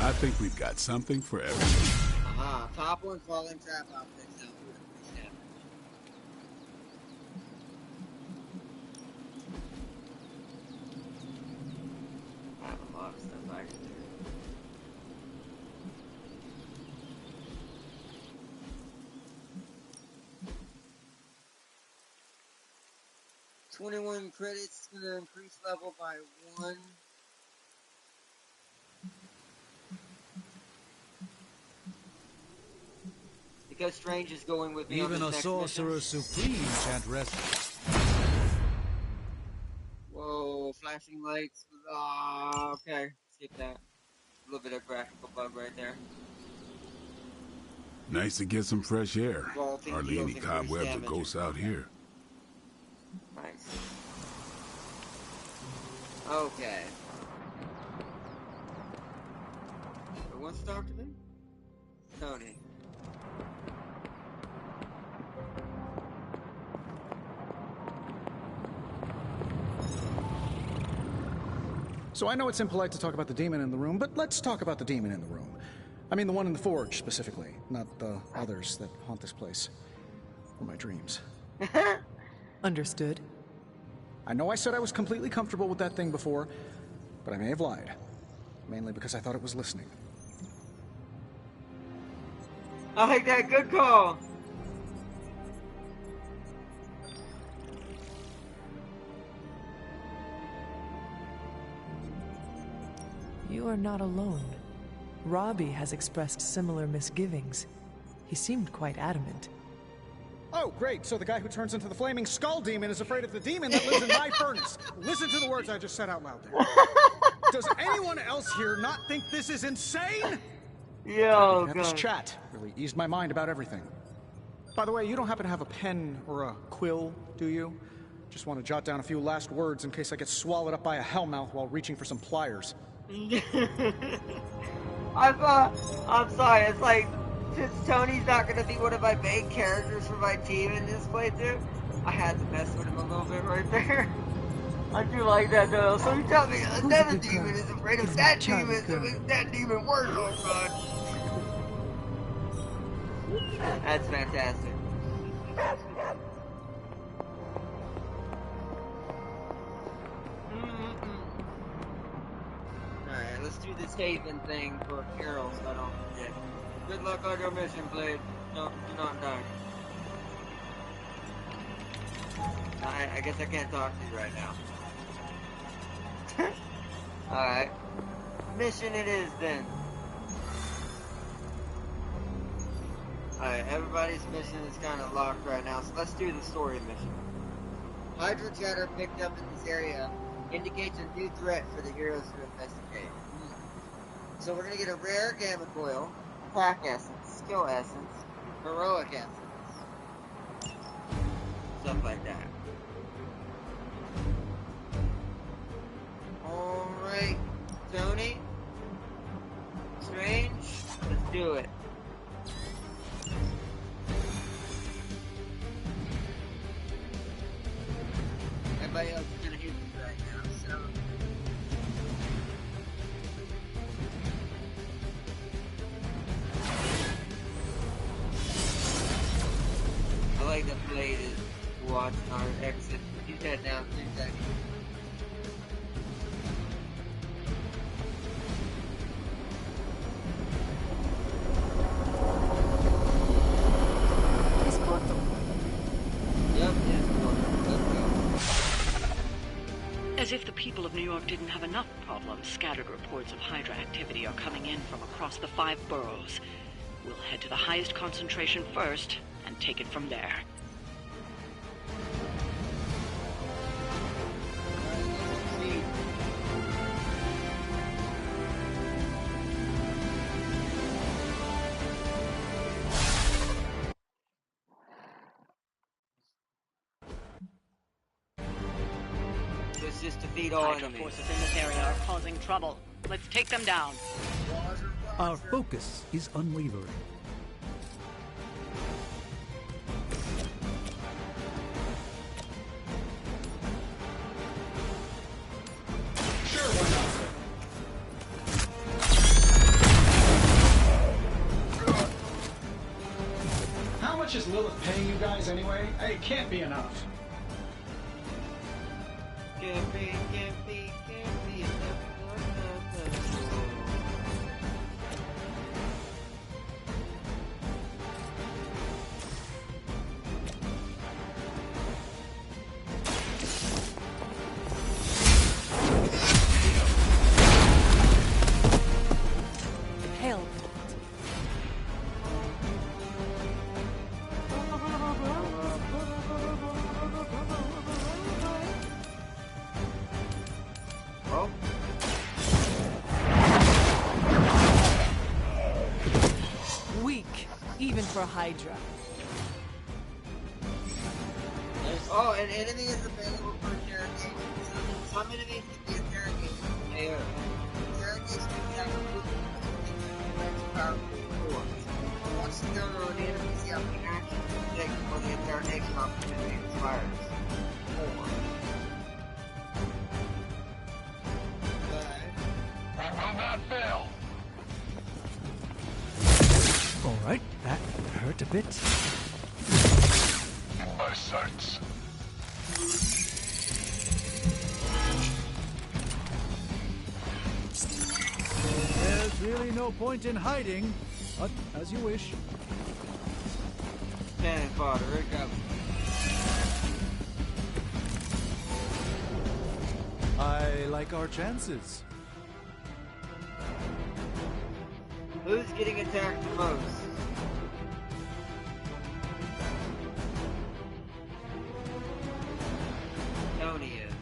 I think we've got something for everyone. Aha, topple and falling trap optics dealt with increased damage. I have a lot of stuff I can do. $21 credits, gonna increase level by 1. Because Strange is going with me on Even this a next sorcerer mission. supreme can't rest. Whoa, flashing lights. Ah, okay. Skip that. A little bit of graphical bug right there. Nice to get some fresh air. Vaulting Hardly deals any increased cobwebs or damage. ghosts out here. Nice. Okay. Who wants to talk to me? Tony. So I know it's impolite to talk about the demon in the room, but let's talk about the demon in the room. I mean the one in the forge, specifically, not the others that haunt this place. Or my dreams. Understood. I know I said I was completely comfortable with that thing before, but I may have lied. Mainly because I thought it was listening. I like that. Good call. You are not alone. Robbie has expressed similar misgivings. He seemed quite adamant. Oh, great. So the guy who turns into the flaming skull demon is afraid of the demon that lives in my furnace. Listen to the words I just said out loud there. Does anyone else here not think this is insane? Yo, Have this chat really eased my mind about everything. By the way, you don't happen to have a pen or a quill, do you? Just want to jot down a few last words in case I get swallowed up by a hellmouth while reaching for some pliers. I'm sorry, it's like, since Tony's not gonna be one of my main characters for my team in this playthrough, I had to mess with him a little bit right there. I do like that though. So you tell me another demon is afraid of that demon, so is that demon worse? Oh god. That's fantastic. Alright, let's do this Haven thing for Carol so I don't forget. Good luck on your mission, Blade. No, do not die. I guess I can't talk to you right now. Alright. Mission it is then. Alright, everybody's mission is kind of locked right now, so let's do the story mission. Hydra chatter picked up in this area indicates a new threat for the heroes to investigate. So we're gonna get a rare gamma coil, attack essence, skill essence, heroic essence. Stuff like that. Alright, Tony, Strange, let's do it. I like that Blade is watching our exit. He's dead now, 3 seconds. He's caught them. Yep, yes, let's go. As if the people of New York didn't have enough problems, scattered reports of Hydra activity are coming in from across the 5 boroughs. We'll head to the highest concentration first, and take it from there. Let's just defeat all Hydra enemies. forces in this area are causing trouble. Let's take them down. Our focus is unwavering. Sure, why not? How much is Lilith paying you guys anyway? It can't be enough. Can't be enough. Hell. Oh, Weak, even for Hydra. oh, an enemy is available for interrogation. Some enemies can be interrogated. They are. Interrogation can have a powerful force. Once the gun on the enemy's helping action, take before the interrogation opportunity expires. 4. I will not fail. All right, that hurt a bit. My sights. There's really no point in hiding, but as you wish. Cannon fodder, here it comes. I like our chances. Who's getting attacked the most? Tony is.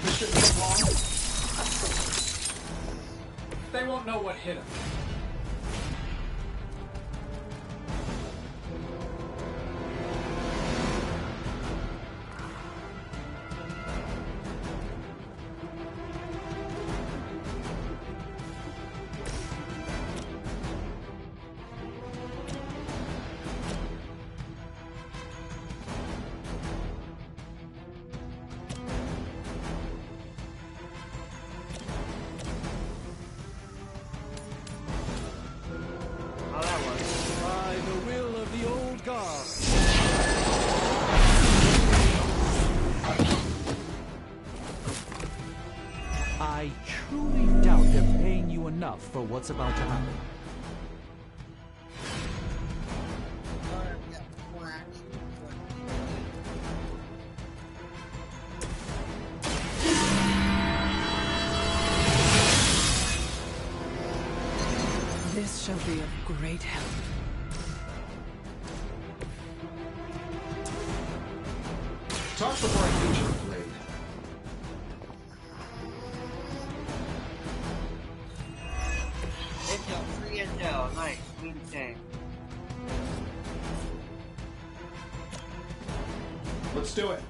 This shouldn't take long. They won't know what hit him. How that works. By the will of the old god. I truly doubt they're paying you enough for what's about to happen. Alright, we got more action. This shall be of great help. Talk before I feature the blade. Intel, free intel, nice, sweet and tank. Let's do it.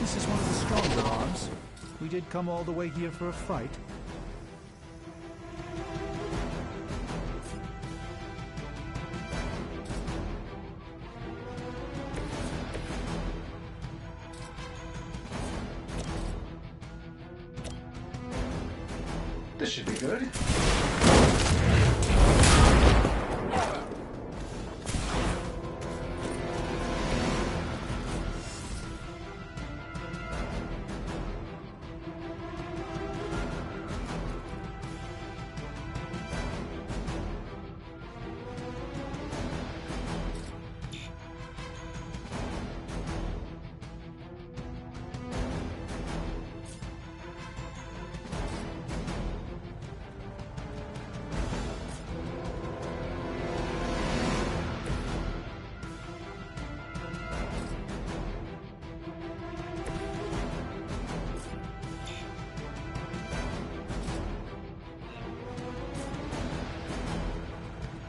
This is one of the stronger arms. We did come all the way here for a fight. This should be good.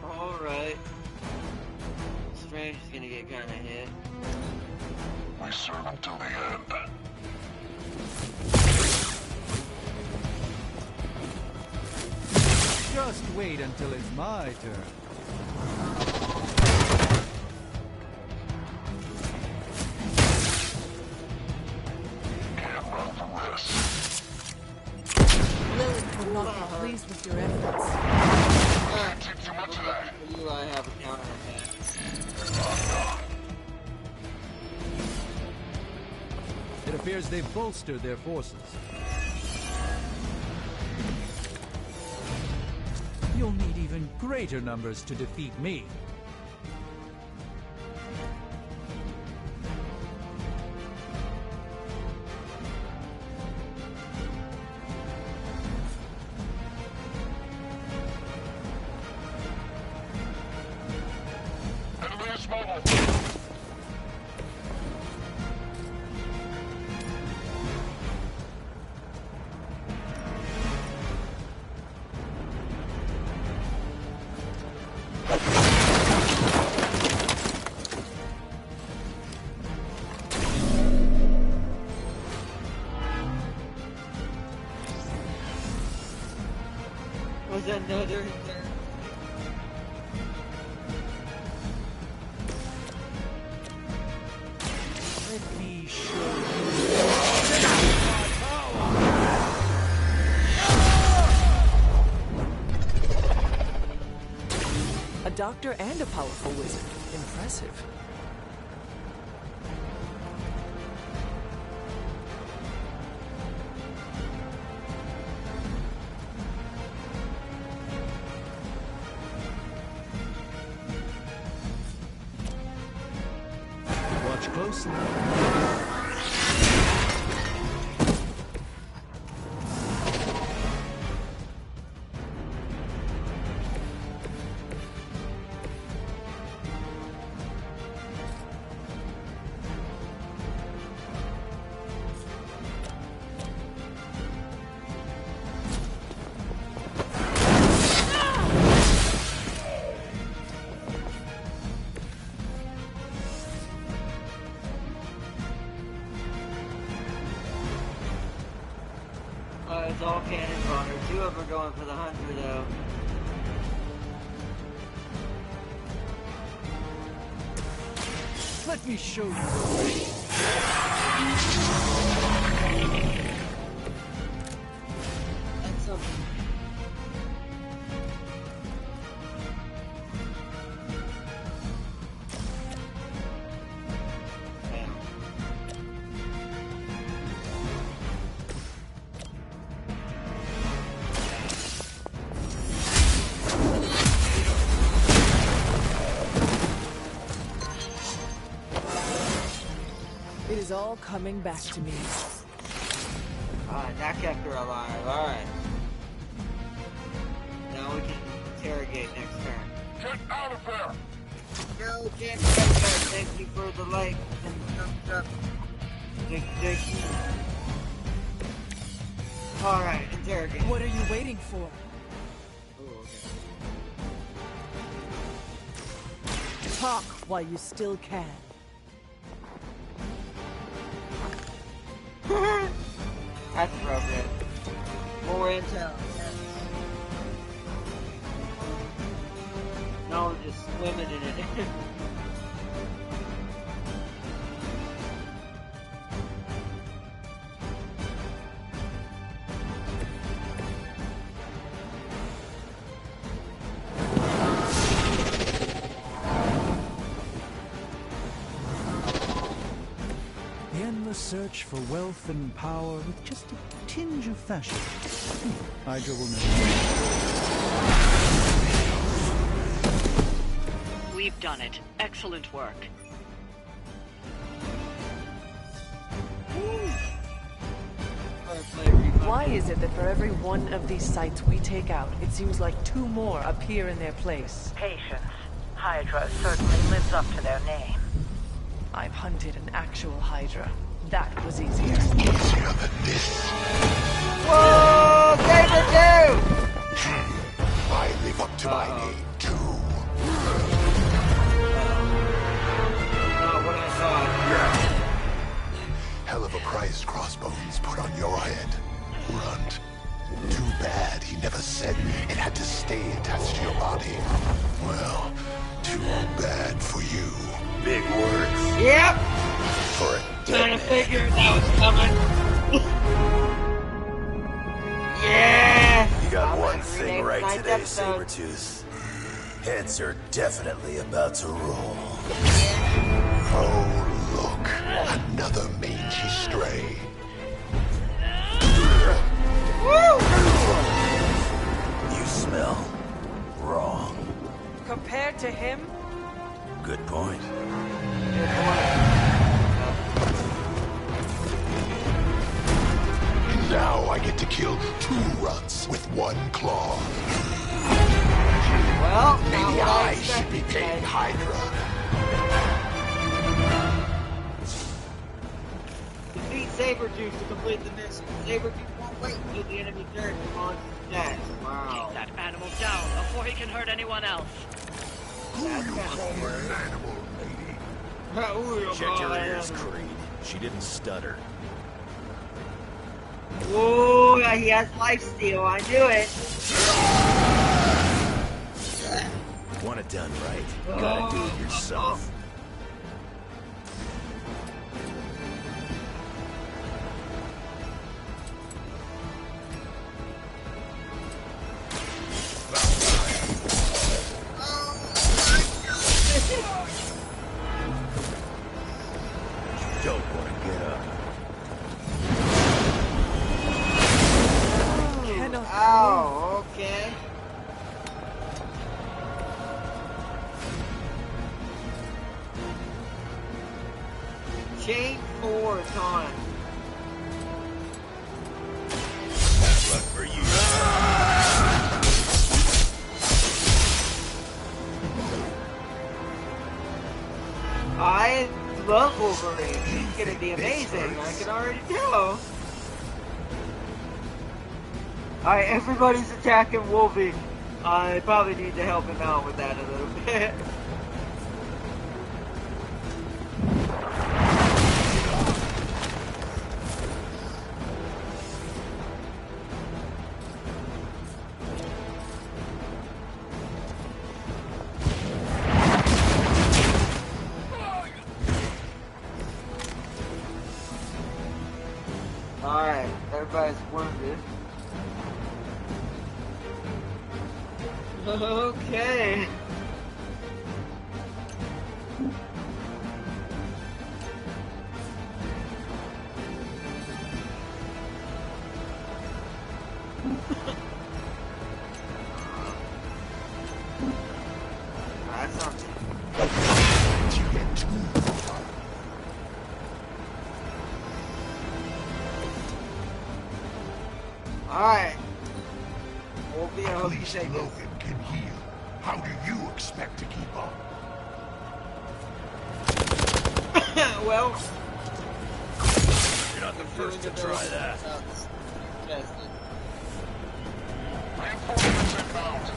Alright. Strange is gonna get kinda hit. We serve until the end. Just wait until it's my turn. Can't run from this. Lilith will not be pleased with your efforts. Can't take too much of that. For you, I have a counterattack. It appears they've bolstered their forces. You'll need even greater numbers to defeat me. Enemy is mobile. Was another there? Let me show you. A doctor and a powerful wizard. Impressive. Watch closely. It's all cannon fodder. Two of them are going for the hunter, though. Let me show you the way. That's something. It is all coming back to me. Alright, that kept her alive. Alright. Now we can interrogate next turn. Get out of there! No, can't get that. Thank you for the light and thumbs up. Thank you. Alright, interrogate. What are you waiting for? Oh, okay. Talk while you still can. That's appropriate. More intel. No, just swimming in it. The endless search for wealth and power with just a tinge of fashion. Hydra will never. We've done it. Excellent work. Why is it that for every one of these sites we take out, it seems like 2 more appear in their place? Patience. Hydra certainly lives up to their name. I've hunted an actual Hydra. That was easier. Easier than this. Whoa! Saber too! I live up to my name, too. Not what I thought. Hell of a price Crossbones put on your head, Runt. Too bad he never said it had to stay attached to your body. Well, too bad for you. Big words. Yep! For a Trying to figure that was coming. Yeah! You got one thing right today, Sabretooth. Heads are definitely about to roll. Oh, look. Another mangy stray. Woo! You smell wrong. Compared to him? Good point. Now I get to kill 2 Runts with 1 claw. Well, maybe I should be paying Hydra. Defeat Sabretooth to complete the mission. Sabretooth won't wait until the enemy turret launches attacks. Wow. Keep that animal down before he can hurt anyone else. Who you calling an animal, lady? Check your ears, Creed. She didn't stutter. Whoa, he has lifesteal. I knew it. Want it done right, you gotta do it yourself. Don't want to get up. Oh, okay. Chain 4 time. Bad luck for you. I love Wolverine. He's gonna be amazing. I can already tell. Alright, everybody's attacking Wolvie. I probably need to help him out with that a little bit. Alright, everybody's wounded. Okay. That's not Alright. We'll be able to shake Logan can heal. How do you expect to keep up? Well, You're not the first to try that. Reinforcements inbound.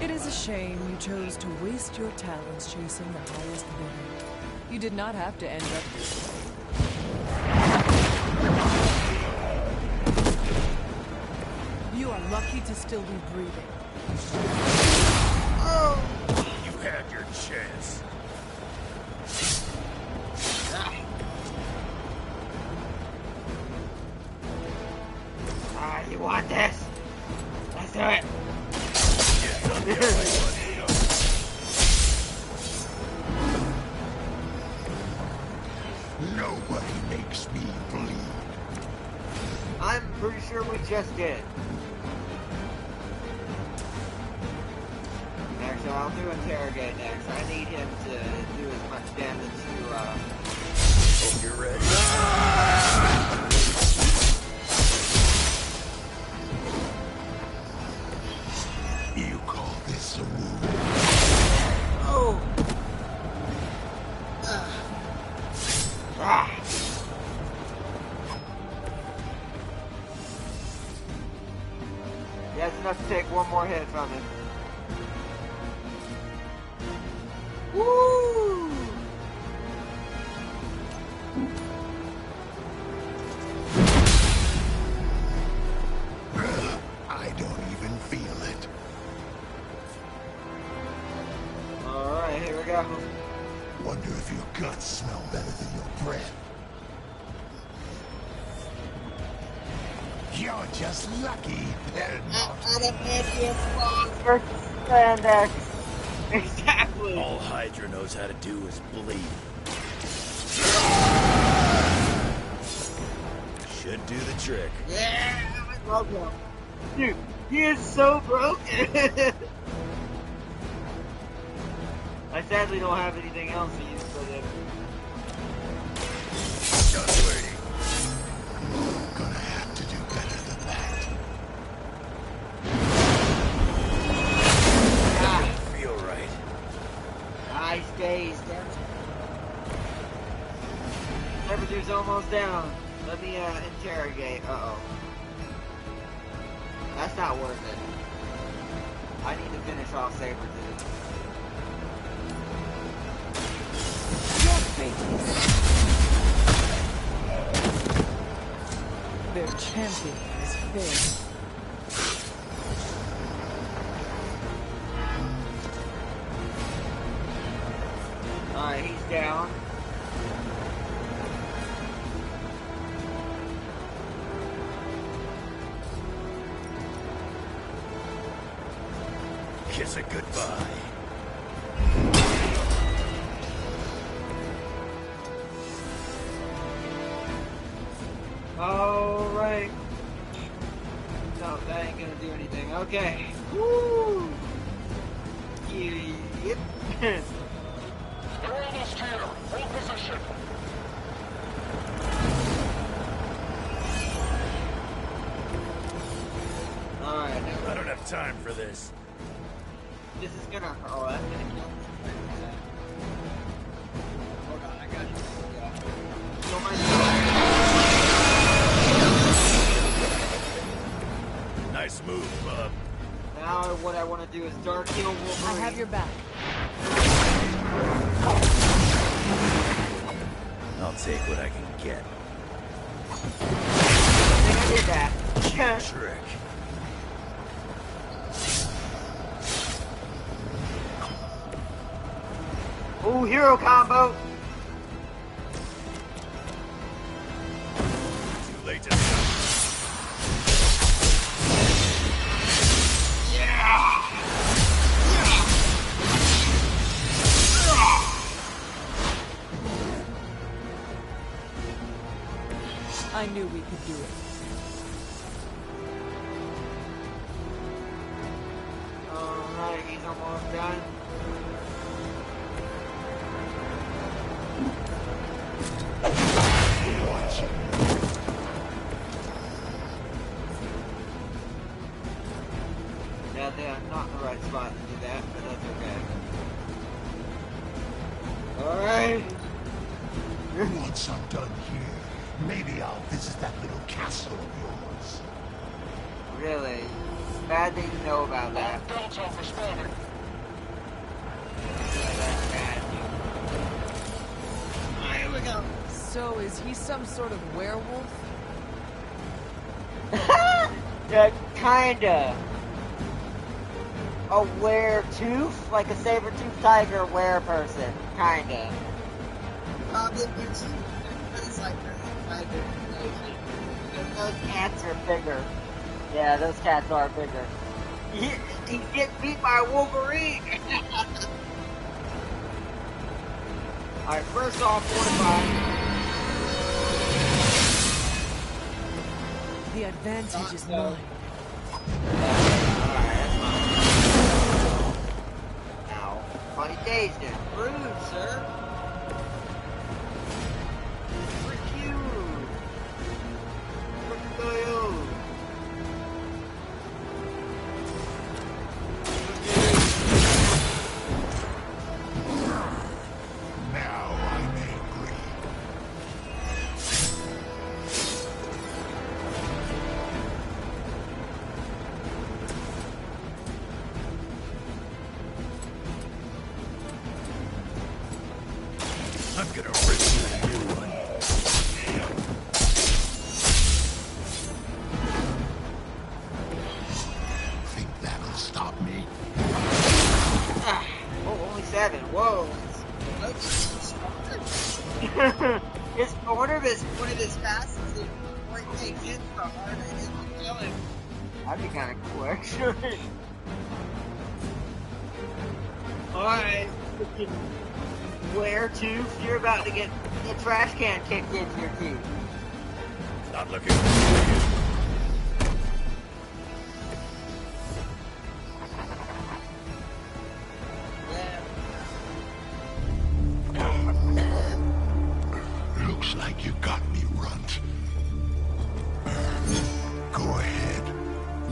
It is a shame you chose to waste your talents chasing the highest bidder. You did not have to end up this way. You are lucky to still be breathing. Oh! You had your chance. You want this? Let's do it. Nobody makes me bleed. I'm pretty sure we just did. Actually, I'll do interrogate next. I need him to do as much damage to, Hope you're ready. You call this a wound? Oh! Ah! That's enough to take one more hit from him. Woo! I don't even feel it. Alright, here we go. Wonder if your guts smell better than your breath. You're just lucky they're not. Exactly. All Hydra knows how to do is bleed. Should do the trick. Yeah, I love him. Dude, he is so broken. I sadly don't have anything else to use for them. Just waiting. Gonna have to do better than that. Feel right. Nice days, damn. Temperature's almost down. Let me interrogate. Uh-oh. That's not worth it. I need to finish off Sabretooth. Their champion is fair. Alright, he's down. Kiss it goodbye. Alright. No, that ain't gonna do anything. Okay. Woo! Yep. We're almost here. Hold position. Alright, now. I don't have time for this. This is gonna. Oh, that's gonna kill me. Hold on, I got you. Kill myself. Nice move, bub. Now, what I want to do is Dark Heal Wolverine. I have your back. I'll take what I can get. I think I did that. Trick. Ooh, hero combo. Too late to stop. I knew we could do it. Alright, he's almost done. Yeah, they're not in the right spot to do that, but that's okay. Alright. Once I'm done here, maybe I'll visit that little castle of yours. Really? Bad that you know about that. Bounce off responding. That's bad. So, is he some sort of werewolf? Yeah, kinda. A were-tooth? Like a saber-tooth tiger were-person. Kinda. Probably because it's like a tiger. Those cats are bigger. Yeah, those cats are bigger. He get beat by Wolverine! Alright, first off, fortify. The advantage is mine. Ow. Funny days then. Rude, sir. Frick you. Frick you. Now I'm angry. I'm gonna rip you a new one. Think that'll stop me? Oh, only 7. Whoa. His one of his fastest is point takes hits the harder it is to kill him. That'd be kinda cool actually. Alright. Were-tooth, you're about to get the trash can kicked into your teeth. Not looking for you. Looks like you got me, Runt. Go ahead.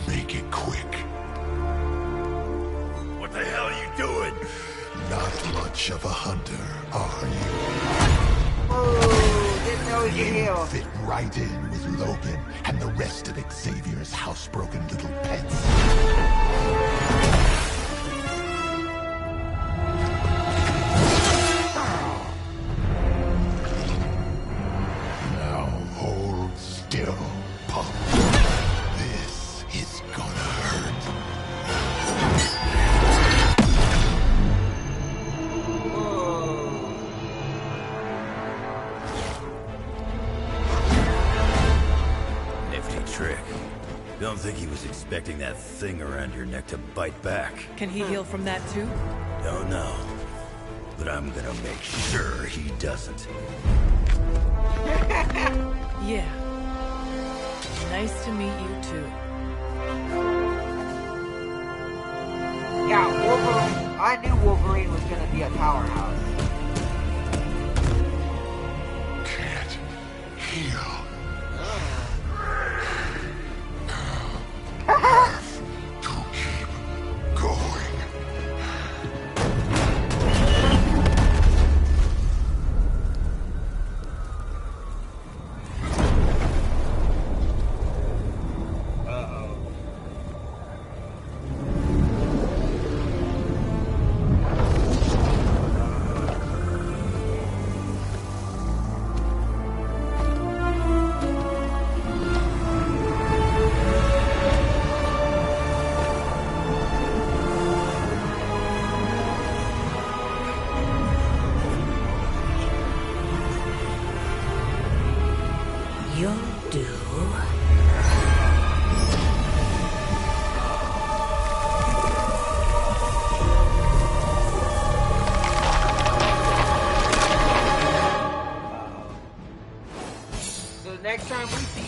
Make it quick. What the hell are you doing? Not much of a hunter, are you? Oh, didn't know you You heal. fit right in with Logan and the rest of Xavier's housebroken little pets. Now hold still, pup. This is gonna hurt. Nifty trick. Don't think he was expecting that thing around your neck to bite back. Can he heal from that too? Don't know. But I'm gonna make sure he doesn't. Yeah. Nice to meet you too. Yeah, Wolverine. I knew Wolverine was gonna be a powerhouse. Can't heal. To keep going. You'll do. So next time we see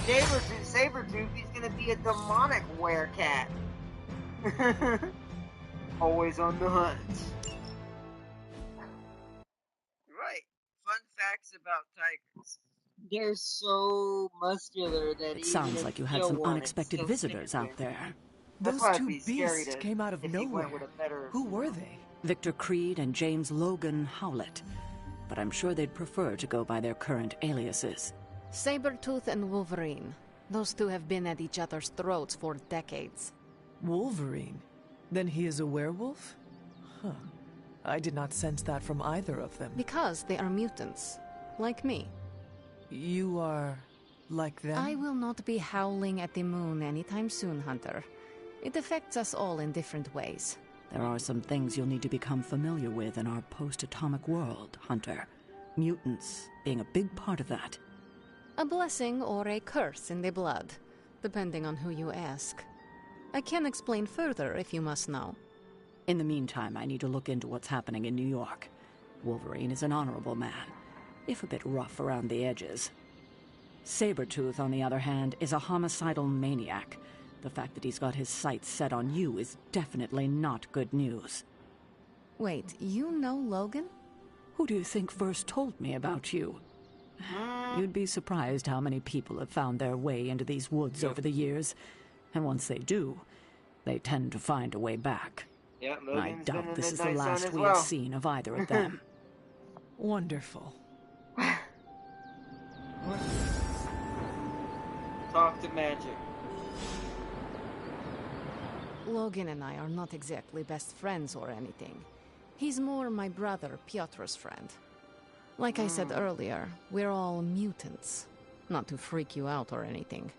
Sabretooth, he's gonna be a demonic werecat. Always on the hunt. Right. Fun facts about tigers. They're so muscular that It sounds like you had some unexpected visitors out there. Those two beasts came out of nowhere. Who were they? Victor Creed and James Logan Howlett. But I'm sure they'd prefer to go by their current aliases. Sabretooth and Wolverine. Those two have been at each other's throats for decades. Wolverine? Then he is a werewolf? Huh. I did not sense that from either of them. Because they are mutants. Like me. You are like them? I will not be howling at the moon anytime soon, Hunter. It affects us all in different ways. There are some things you'll need to become familiar with in our post-atomic world, Hunter. Mutants being a big part of that. A blessing or a curse in the blood, depending on who you ask. I can explain further if you must know. In the meantime, I need to look into what's happening in New York. Wolverine is an honorable man, if a bit rough around the edges. Sabretooth, on the other hand, is a homicidal maniac. The fact that he's got his sights set on you is definitely not good news. Wait, you know Logan? Who do you think first told me about you? You'd be surprised how many people have found their way into these woods over the years. And once they do, they tend to find a way back. Yeah, I doubt this is the Midnight Sun last as we well. have seen of either of them. Wonderful. Talk to Magic. Logan and I are not exactly best friends or anything. He's more my brother Piotr's friend. Like I said earlier, we're all mutants. Not to freak you out or anything.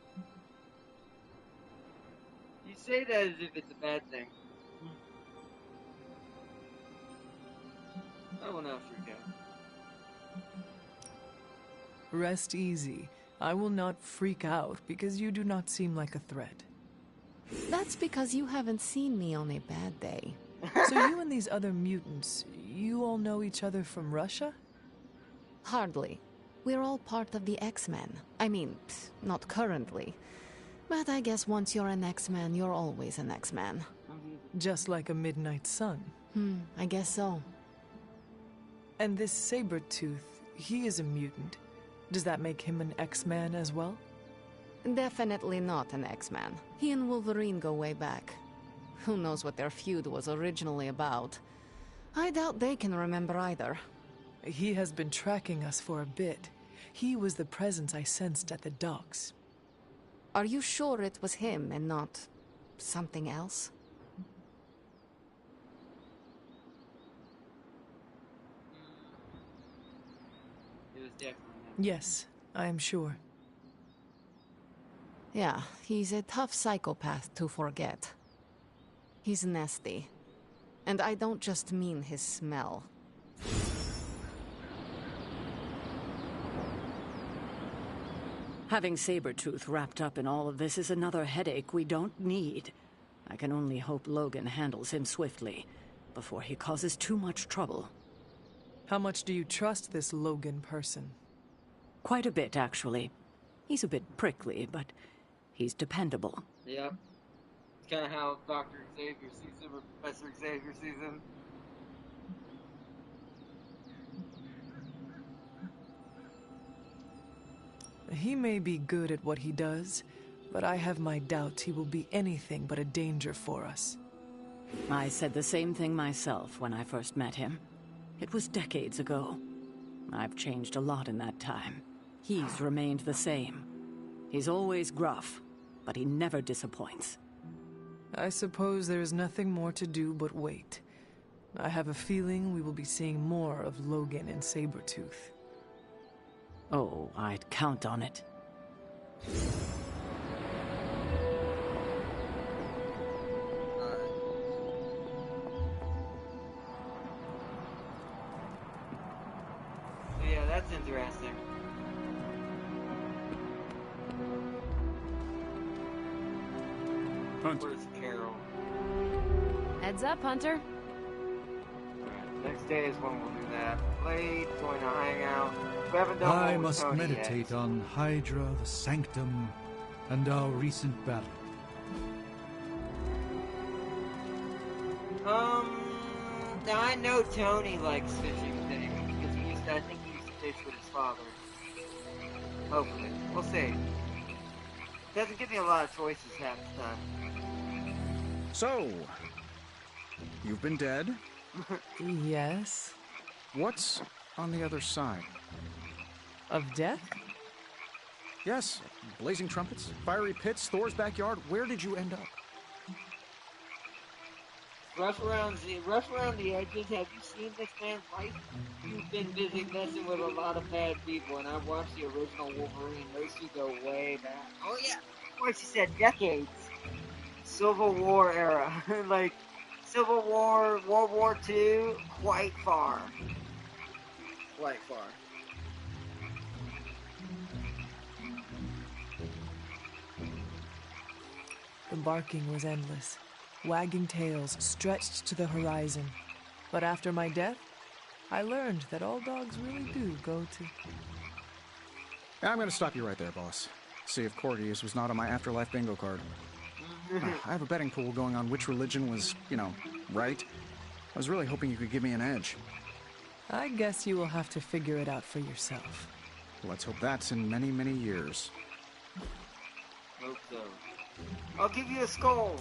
You say that as if it's a bad thing. I will not freak out. Rest easy. I will not freak out because you do not seem like a threat. That's because you haven't seen me on a bad day. So you and these other mutants, you all know each other from Russia? Hardly. We're all part of the X-Men. I mean, not currently. But I guess once you're an X-Man, you're always an X-Man. Just like a Midnight Sun. I guess so. And this Sabretooth, he is a mutant. Does that make him an X-Man as well? Definitely not an X-Man. He and Wolverine go way back. Who knows what their feud was originally about? I doubt they can remember either. He has been tracking us for a bit. He was the presence I sensed at the docks. Are you sure it was him and not something else? It was definitely him. Yes, I am sure. Yeah, he's a tough psychopath to forget. He's nasty. And I don't just mean his smell. Having Sabretooth wrapped up in all of this is another headache we don't need. I can only hope Logan handles him swiftly, before he causes too much trouble. How much do you trust this Logan person? Quite a bit, actually. He's a bit prickly, but he's dependable. Yep. It's kind of how Dr. Xavier sees him, or Professor Xavier sees him. He may be good at what he does, but I have my doubts he will be anything but a danger for us. I said the same thing myself when I first met him. It was decades ago. I've changed a lot in that time. He's remained the same. He's always gruff, but he never disappoints. I suppose there is nothing more to do but wait. I have a feeling we will be seeing more of Logan and Sabretooth. Oh, I'd count on it. Yeah, that's interesting. Where's Carol? Heads up, Hunter. Alright, next day is when we'll do that. Blade, join a hangout. We haven't done I one with must Tony meditate yet. on Hydra, the Sanctum, and our recent battle. Now I know Tony likes fishing with anyone because I think he used to fish with his father. Hopefully. We'll see. Doesn't give me a lot of choices half the time. So, you've been dead? Yes. What's on the other side? Of death? Yes, blazing trumpets, fiery pits, Thor's backyard. Where did you end up? rough around the edges. Have you seen this man's life? You've been busy messing with a lot of bad people, and I've watched the original Wolverine. Those two go way back. Oh yeah, of course you said decades. Civil War era, like Civil War, World War II, quite far. Quite far. The barking was endless. Wagging tails stretched to the horizon. But after my death, I learned that all dogs really do go to... I'm gonna stop you right there, boss. See if Cordius was not on my afterlife bingo card. I have a betting pool going on which religion was, right. I was really hoping you could give me an edge. I guess you will have to figure it out for yourself. Let's hope that's in many, many years. Hope so. I'll give you a skull.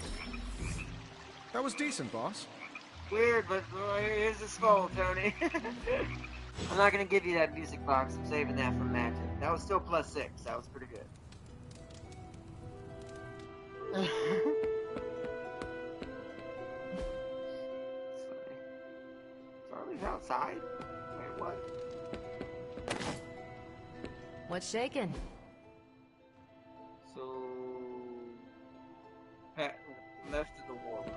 That was decent, boss. Weird, but here's a skull, Tony. I'm not gonna give you that music box. I'm saving that for magic. That was still +6. That was pretty good. Charlie's outside? Wait, what? What's shaking? So... Pat left of the war room.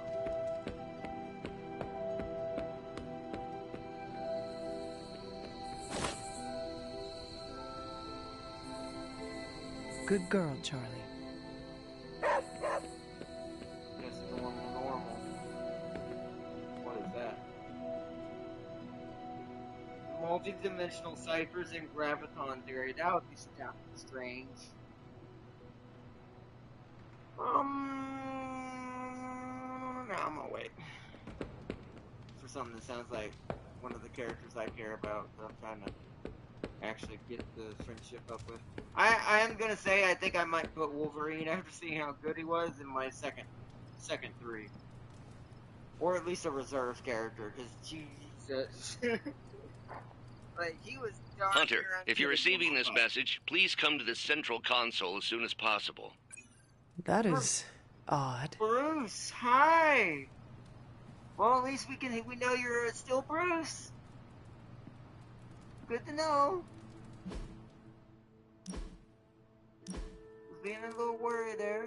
Good girl, Charlie. Just normal. What is that? Multi-dimensional ciphers in graviton theory. That would be strange. No, I'm gonna wait for something that sounds like one of the characters I care about that I'm trying to actually get the friendship up with. I am gonna say I think I might put Wolverine after seeing how good he was in my second 3, or at least a reserve character, because Jesus, like he was. Hunter, if you're receiving this message, please come to the central console as soon as possible. That is odd. Bruce, hi. Well, at least we know you're still Bruce. Good to know. Was being a little worried there,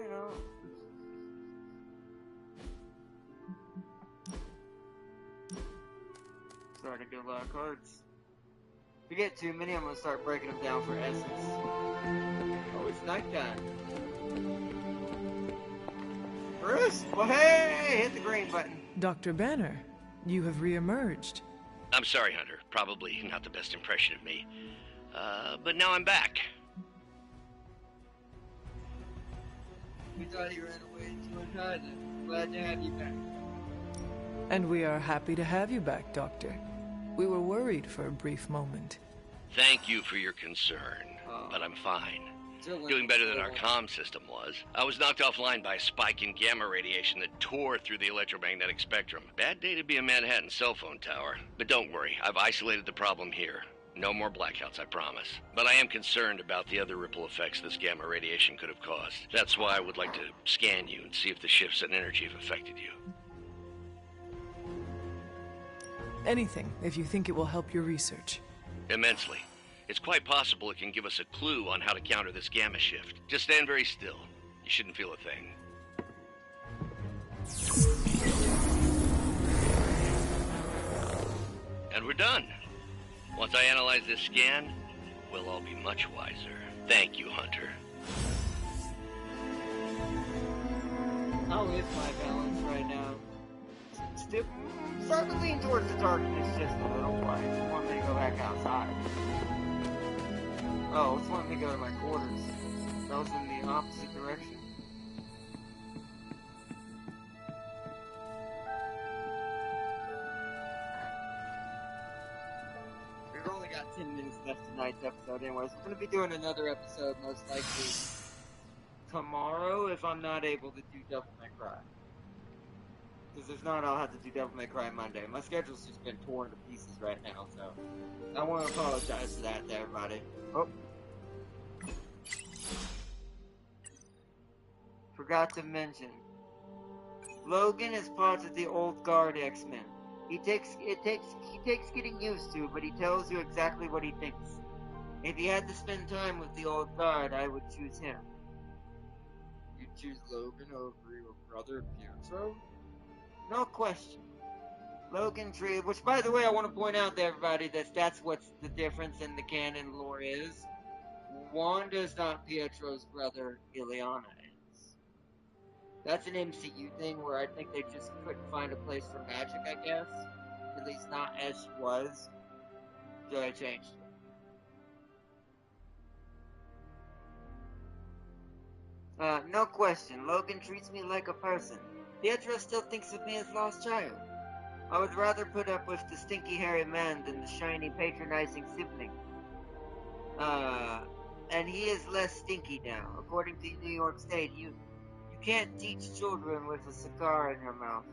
Starting to get a lot of cards. If you get too many, I'm gonna start breaking them down for essence. Oh, it's nighttime. Bruce! Well, hey! Hit the green button. Dr. Banner, you have reemerged. I'm sorry, Hunter. Probably not the best impression of me. But now I'm back. We thought you ran away to Al-Qaeda. Glad to have you back. And we are happy to have you back, Doctor. We were worried for a brief moment. Thank you for your concern, but I'm fine. Doing better than our comm system was. I was knocked offline by a spike in gamma radiation that tore through the electromagnetic spectrum. Bad day to be a Manhattan cell phone tower. But don't worry, I've isolated the problem here. No more blackouts, I promise. But I am concerned about the other ripple effects this gamma radiation could have caused. That's why I would like to scan you and see if the shifts in energy have affected you. Anything, if you think it will help your research. Immensely. It's quite possible it can give us a clue on how to counter this gamma shift. Just stand very still. You shouldn't feel a thing. And we're done. Once I analyze this scan, we'll all be much wiser. Thank you, Hunter. How is my balance right now? Still starting to lean towards the darkness just a little. Why? It's wanting me to go back outside. Oh, it's wanting me to go to my quarters. That was in the opposite direction. We've only got 10 minutes left tonight's episode anyways. We're going to be doing another episode most likely tomorrow if I'm not able to do Devil May Cry. Because if not, I'll have to do Devil May Cry Monday. My schedule's just been torn to pieces right now, so I want to apologize for that to everybody. Oh. Forgot to mention, Logan is part of the old guard X-Men. He takes getting used to, but he tells you exactly what he thinks. If he had to spend time with the old guard, I would choose him. You choose Logan over your brother Pietro? No question. Logan Tree, which by the way, I want to point out to everybody that that's what's the difference in the canon lore is. Wanda is not Pietro's brother, Illyana is. That's an MCU thing where I think they just couldn't find a place for magic, I guess. At least not as she was. So I changed it. No question, Logan treats me like a person. Pietro still thinks of me as lost child. I would rather put up with the stinky hairy man than the shiny patronizing sibling. And he is less stinky now. According to New York State, you can't teach children with a cigar in your mouth.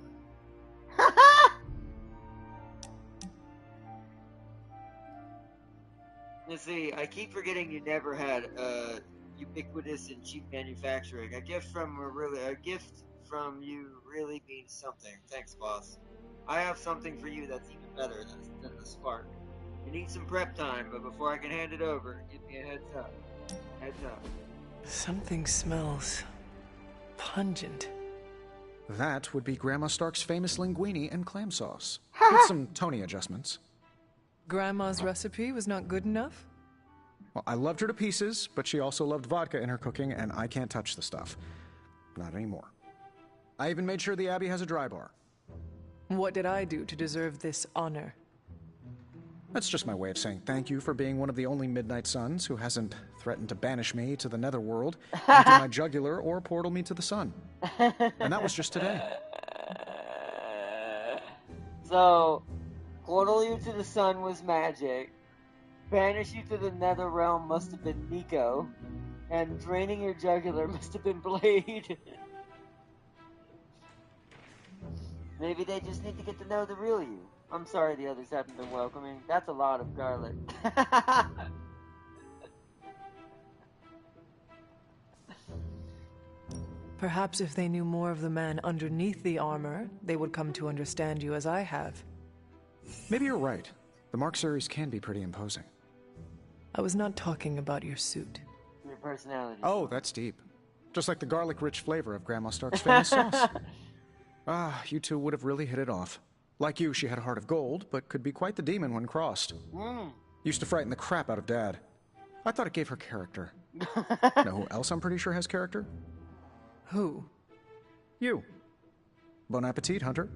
You see, I keep forgetting you never had ubiquitous and cheap manufacturing. A gift from you really means something. Thanks, boss. I have something for you that's even better than the spark. You need some prep time, but before I can hand it over, give me a heads up. Heads up. Something smells pungent. That would be Grandma Stark's famous linguine and clam sauce. With some Tony adjustments. Grandma's recipe was not good enough? Well, I loved her to pieces, but she also loved vodka in her cooking, and I can't touch the stuff. Not anymore. I even made sure the Abbey has a dry bar. What did I do to deserve this honor? That's just my way of saying thank you for being one of the only Midnight Suns who hasn't threatened to banish me to the Netherworld, empty my jugular, or portal me to the sun. And that was just today. So, portal you to the sun was magic. Banish you to the nether realm must have been Nico. And draining your jugular must have been Blade. Maybe they just need to get to know the real you. I'm sorry the others haven't been welcoming. That's a lot of garlic. Perhaps if they knew more of the man underneath the armor, they would come to understand you as I have. Maybe you're right. The Mark series can be pretty imposing. I was not talking about your suit. Your personality. Oh, that's deep. Just like the garlic-rich flavor of Grandma Stark's famous sauce. Ah, you two would have really hit it off. Like you, she had a heart of gold, but could be quite the demon when crossed. Used to frighten the crap out of Dad. I thought it gave her character. Know who else I'm pretty sure has character? Who? You. Bon appetit, Hunter.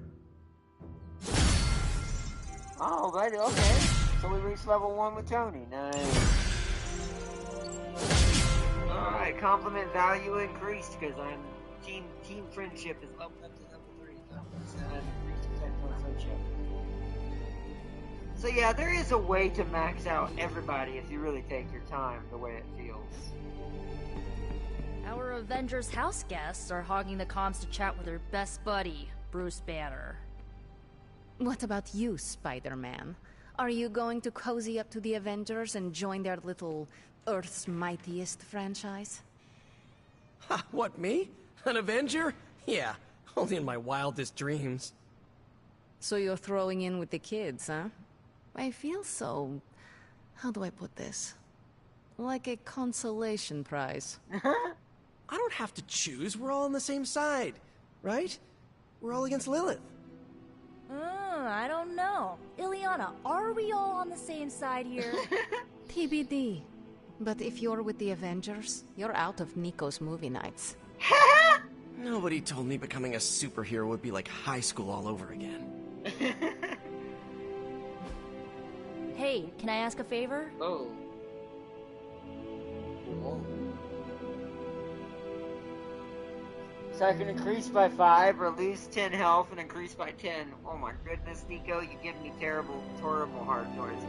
Oh, right, okay. So we reached level 1 with Tony. Nice. Alright, compliment value increased because I'm team friendship is leveled up to level 3. So yeah, there is a way to max out everybody if you really take your time the way it feels. Our Avengers house guests are hogging the comms to chat with their best buddy, Bruce Banner. What about you, Spider-Man? Are you going to cozy up to the Avengers and join their little Earth's Mightiest franchise? Ha, what, me? An Avenger? Yeah, only in my wildest dreams. So you're throwing in with the kids, huh? I feel so... how do I put this? Like a consolation prize. I don't have to choose, we're all on the same side, right? We're all against Lilith. I don't know. Illyana, are we all on the same side here? TBD. But if you're with the Avengers, you're out of Nico's movie nights. Nobody told me becoming a superhero would be like high school all over again. Hey, can I ask a favor? Oh. So I can increase by 5 or lose 10 health and increase by 10. Oh my goodness, Nico, you give me terrible, horrible heart noises.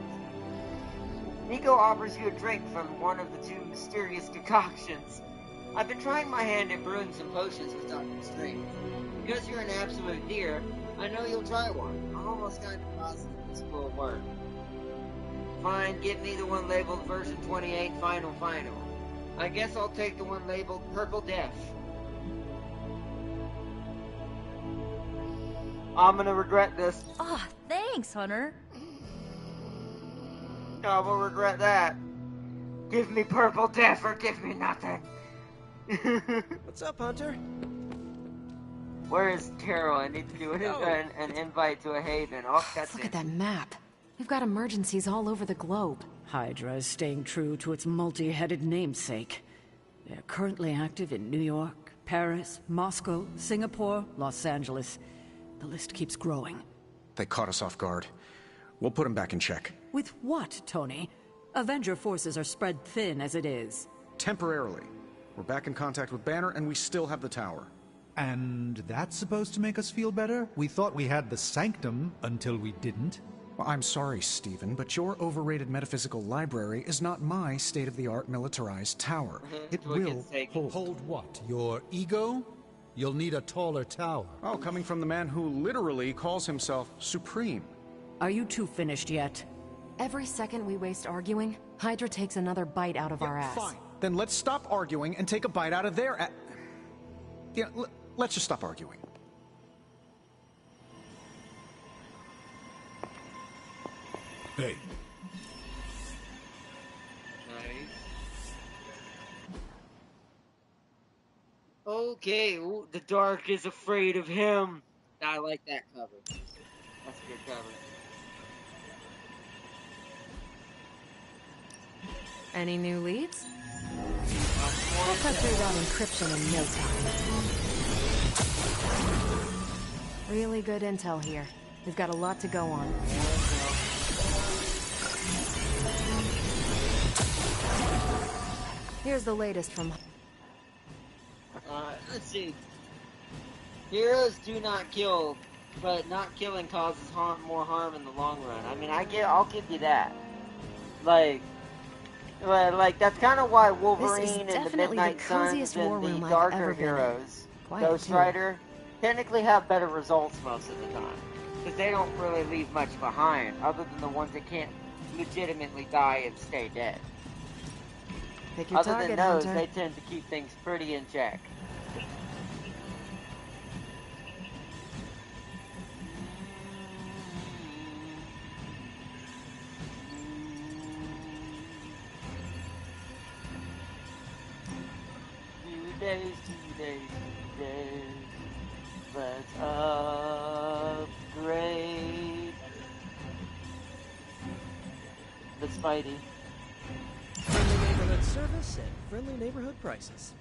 Nico offers you a drink from one of the 2 mysterious concoctions. I've been trying my hand at brewing some potions with Dr. Strange. Because you're an absolute dear, I know you'll try one. I'm almost kind of positive this will work. Fine, give me the one labeled version 28 final. I guess I'll take the one labeled Purple Death. I'm gonna regret this. Ah, thanks, Hunter. I will regret that. Give me purple death or give me nothing. What's up, Hunter? Where is Carol? I need to do an invite to a haven. Oh, that's Look at that map. We've got emergencies all over the globe. Hydra is staying true to its multi-headed namesake. They're currently active in New York, Paris, Moscow, Singapore, Los Angeles. The list keeps growing. They caught us off guard. We'll put them back in check. With what, Tony? Avenger forces are spread thin as it is. Temporarily. We're back in contact with Banner, and we still have the tower. And that's supposed to make us feel better? We thought we had the Sanctum until we didn't. Well, I'm sorry, Stephen, but your overrated metaphysical library is not my state-of-the-art militarized tower. It will hold... Hold what? Your ego? You'll need a taller tower. Oh, coming from the man who literally calls himself Supreme. Are you two finished yet? Every second we waste arguing, Hydra takes another bite out of our ass. Fine. Then let's stop arguing and take a bite out of their ass. Yeah, let's just stop arguing. Hey. Nice. Okay, ooh, the dark is afraid of him. I like that cover. That's a good cover. Any new leads? We'll cut through that encryption in no time. Really good intel here. We've got a lot to go on. Here's the latest from... Let's see. Heroes do not kill, but not killing causes more harm in the long run. I mean, I'll give you that. Like that's kind of why Wolverine and the Midnight Suns and the darker heroes, Ghost Rider, technically have better results most of the time. Because they don't really leave much behind, other than the ones that can't legitimately die and stay dead. Pick your Other target, than those, Hunter. they tend to keep things pretty in check. Two days, let's upgrade the Spidey. Friendly neighborhood service and friendly neighborhood prices.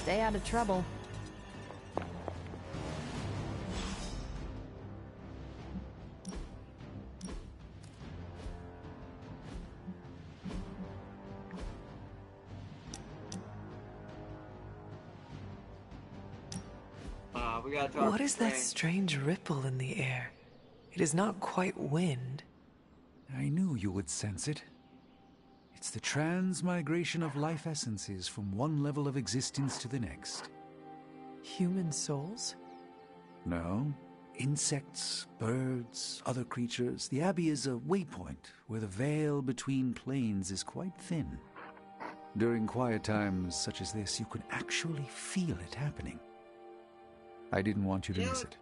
Stay out of trouble. We gotta talk What is that Frank. strange ripple in the air? It is not quite wind. I knew you would sense it. It's the transmigration of life essences from one level of existence to the next. Human souls? No. Insects, birds, other creatures. The Abbey is a waypoint where the veil between planes is quite thin. During quiet times such as this, you can actually feel it happening. I didn't want you to miss it.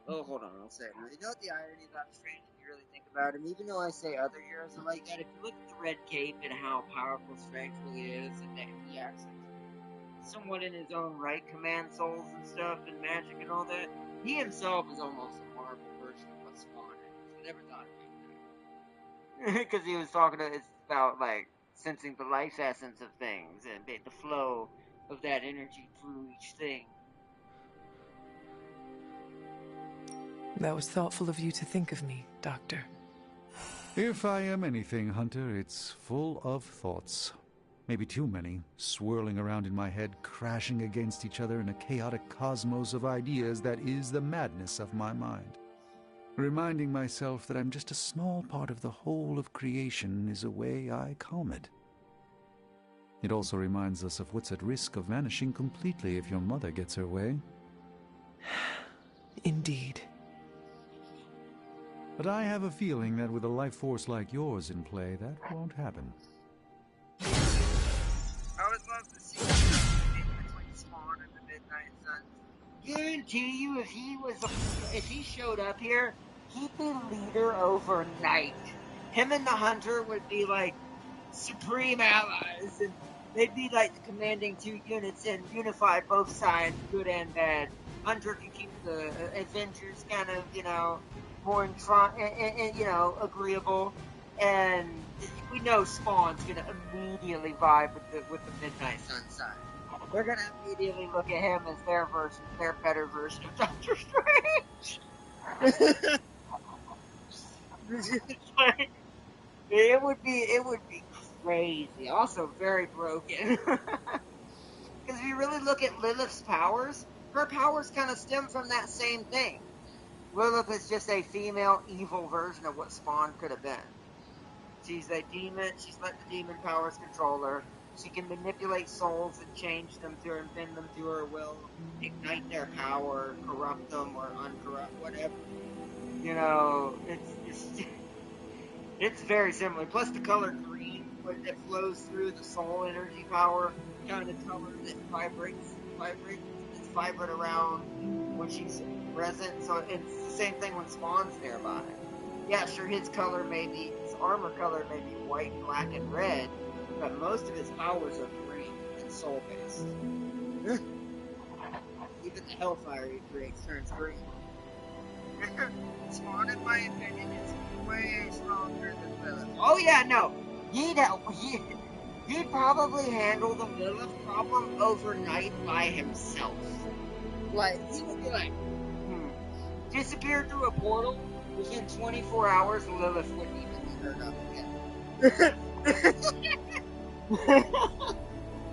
Oh, hold on, I'll say it. You know what the irony about Strange, if you really think about him, even though I say other heroes are like that, if you look at the Red Cape and how powerful Strange really is, and that he acts somewhat in his own right, command souls and stuff, and magic and all that, he himself is almost a Marvel version of what Spawn is. I never thought about that. Because he was talking about, like, sensing the life essence of things, and the flow of that energy through each thing. That was thoughtful of you to think of me, Doctor. If I am anything, Hunter, it's full of thoughts. Maybe too many, swirling around in my head, crashing against each other in a chaotic cosmos of ideas that is the madness of my mind. Reminding myself that I'm just a small part of the whole of creation is a way I calm it. It also reminds us of what's at risk of vanishing completely if your mother gets her way. Indeed. But I have a feeling that with a life force like yours in play, that won't happen. I would love to see between Spawn and the Midnight Suns guarantee you, if he showed up here, he'd be leader overnight. Him and the Hunter would be like supreme allies, and they'd be like the commanding two units and unify both sides, good and bad. Hunter can keep the Avengers kind of, more agreeable, and we know Spawn's gonna immediately vibe with the Midnight Sun side. They're gonna immediately look at him as their better version of Doctor Strange. It would be crazy. Also very broken. Because if you really look at Lilith's powers, her powers kind of stem from that same thing. Lilith is just a female evil version of what Spawn could have been. She's a demon. She's let the demon powers control her. She can manipulate souls and change them to her and bend them to her will, ignite their power, corrupt them or uncorrupt, whatever. It's very similar. Plus the color green that flows through the soul energy power, kind of color that vibrates, it's vibrant around when she's present. So it's the same thing when Spawn's nearby. Yeah, sure, his armor color may be white, black, and red, but most of his powers are green and soul-based. Even the hellfire he creates turns green. Spawn, in my opinion, is way stronger than Lilith. Oh yeah, no. He'd probably handle the Lilith problem overnight by himself. Like, he would be like, disappear through a portal, within 24 hours, Lilith wouldn't even be heard of again.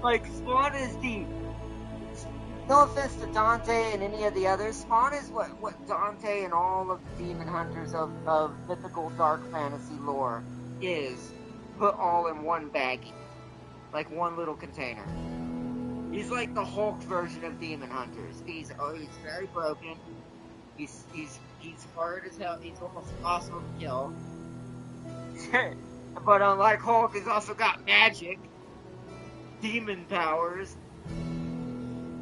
Like, Spawn is the... No offense to Dante and any of the others, Spawn is what Dante and all of the demon hunters of mythical dark fantasy lore is, put all in one baggie. Like one little container. He's like the Hulk version of demon hunters. He's very broken. He's hard as hell. He's almost impossible to kill. But unlike Hulk, he's also got magic, demon powers,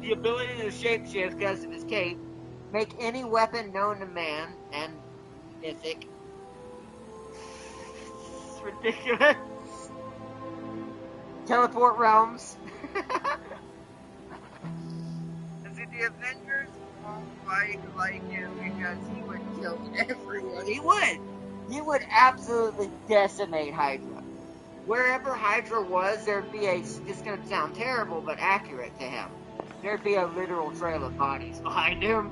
the ability to shapeshift because of his cape, make any weapon known to man and mythic. It's ridiculous. Teleport realms. And see, the Avengers won't like him because he would kill everyone. He would absolutely decimate Hydra. Wherever Hydra was, there'd be it's gonna sound terrible, but accurate to him. There'd be a literal trail of bodies behind him.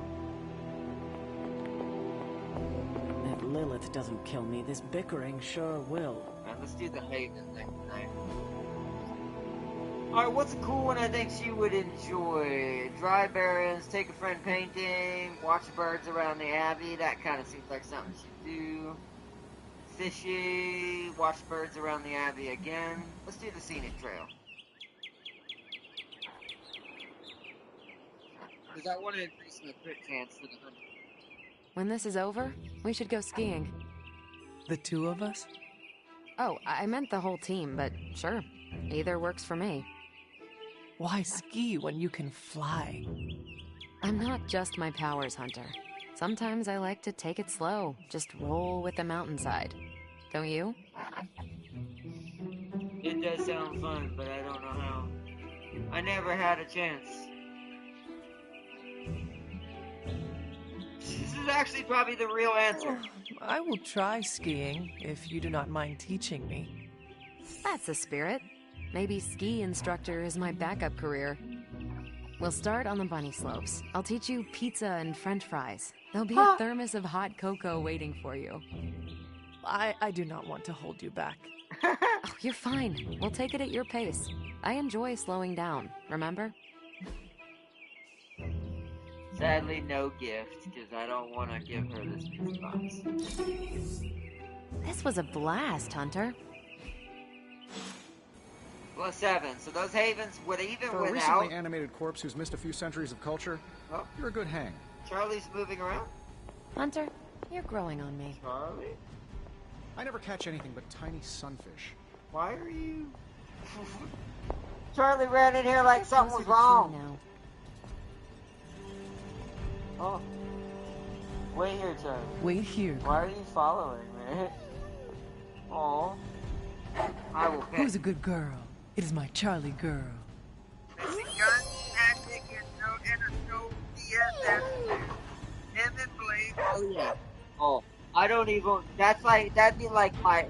If Lilith doesn't kill me, this bickering sure will. Let's do the Haven thing tonight. Alright, what's a cool one I think she would enjoy? Dry barrens, take a friend painting, watch the birds around the Abbey. That kind of seems like something she'd do. Fishy, watch birds around the Abbey again. Let's do the scenic trail. Because I want to increase my crit chance for the hunter. When this is over, we should go skiing. The two of us? Oh, I meant the whole team, but sure. Either works for me. Why ski when you can fly? I'm not just my powers, Hunter. Sometimes I like to take it slow, just roll with the mountainside. Don't you? It does sound fun, but I don't know how. I never had a chance. This is actually probably the real answer. I will try skiing, if you do not mind teaching me. That's the spirit. Maybe ski instructor is my backup career. We'll start on the bunny slopes. I'll teach you pizza and french fries. There'll be a thermos of hot cocoa waiting for you. I do not want to hold you back. Oh, you're fine. We'll take it at your pace. I enjoy slowing down, remember? Sadly, no gift, because I don't want to give her this box. This was a blast, Hunter. +7. So those havens would even For without... a recently animated corpse who's missed a few centuries of culture, you're a good hang. Charlie's moving around? Hunter, you're growing on me. Charlie? I never catch anything but tiny sunfish. Why are you... Charlie ran in here like something was wrong. Oh. Wait here, Charlie. Wait here. Why are you following me? Oh. I will pay. Who's a good girl? It is my Charlie girl. Oh yeah. Oh, I don't even. That's like that'd be like my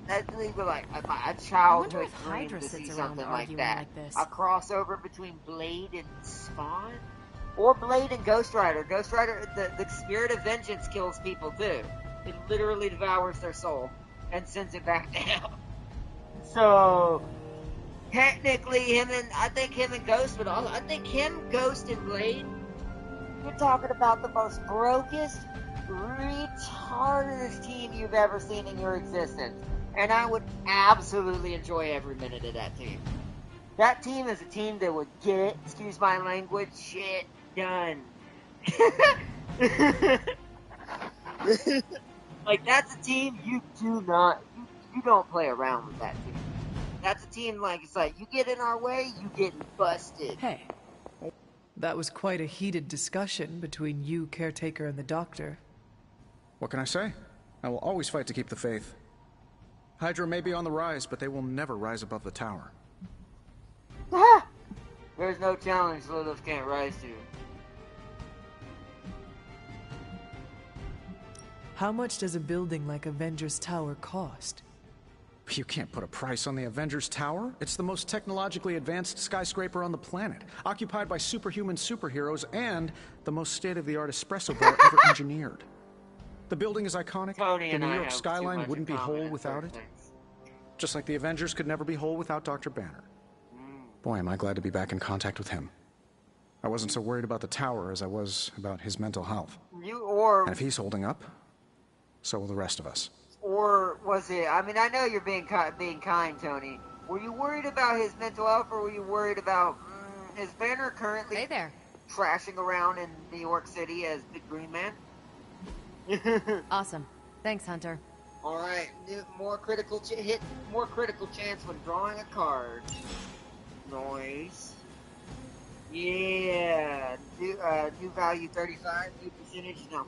That'd be like a childhood dream to see something like that. A crossover between Blade and Spawn, or Blade and Ghost Rider. Ghost Rider, the spirit of vengeance kills people too. It literally devours their soul and sends it back down. So technically, I think him and Ghost would all. I think him, Ghost, and Blade. You're talking about the most brokest, retarded team you've ever seen in your existence. And I would absolutely enjoy every minute of that team. That team is a team that would get, excuse my language, shit done. Like, that's a team you don't play around with that team. That's a team like, it's like, you get in our way, you getting busted. Hey. That was quite a heated discussion between you, Caretaker, and the Doctor. What can I say? I will always fight to keep the faith. Hydra may be on the rise, but they will never rise above the tower. There's no challenge Lilith can't rise to. How much does a building like Avengers Tower cost? You can't put a price on the Avengers Tower. It's the most technologically advanced skyscraper on the planet, occupied by superhuman superheroes and the most state-of-the-art espresso bar ever engineered. The building is iconic. The New York skyline wouldn't be whole without it. Just like the Avengers could never be whole without Dr. Banner. Boy, am I glad to be back in contact with him. I wasn't so worried about the tower as I was about his mental health. And if he's holding up, so will the rest of us. Or was it, I mean, I know you're being kind, Tony. Were you worried about his mental health, or were you worried about, is Banner currently trashing around in New York City as Big Green Man? Awesome. Thanks, Hunter. Alright, more critical chance when drawing a card. Noise. Yeah, new value 35, new percentage, now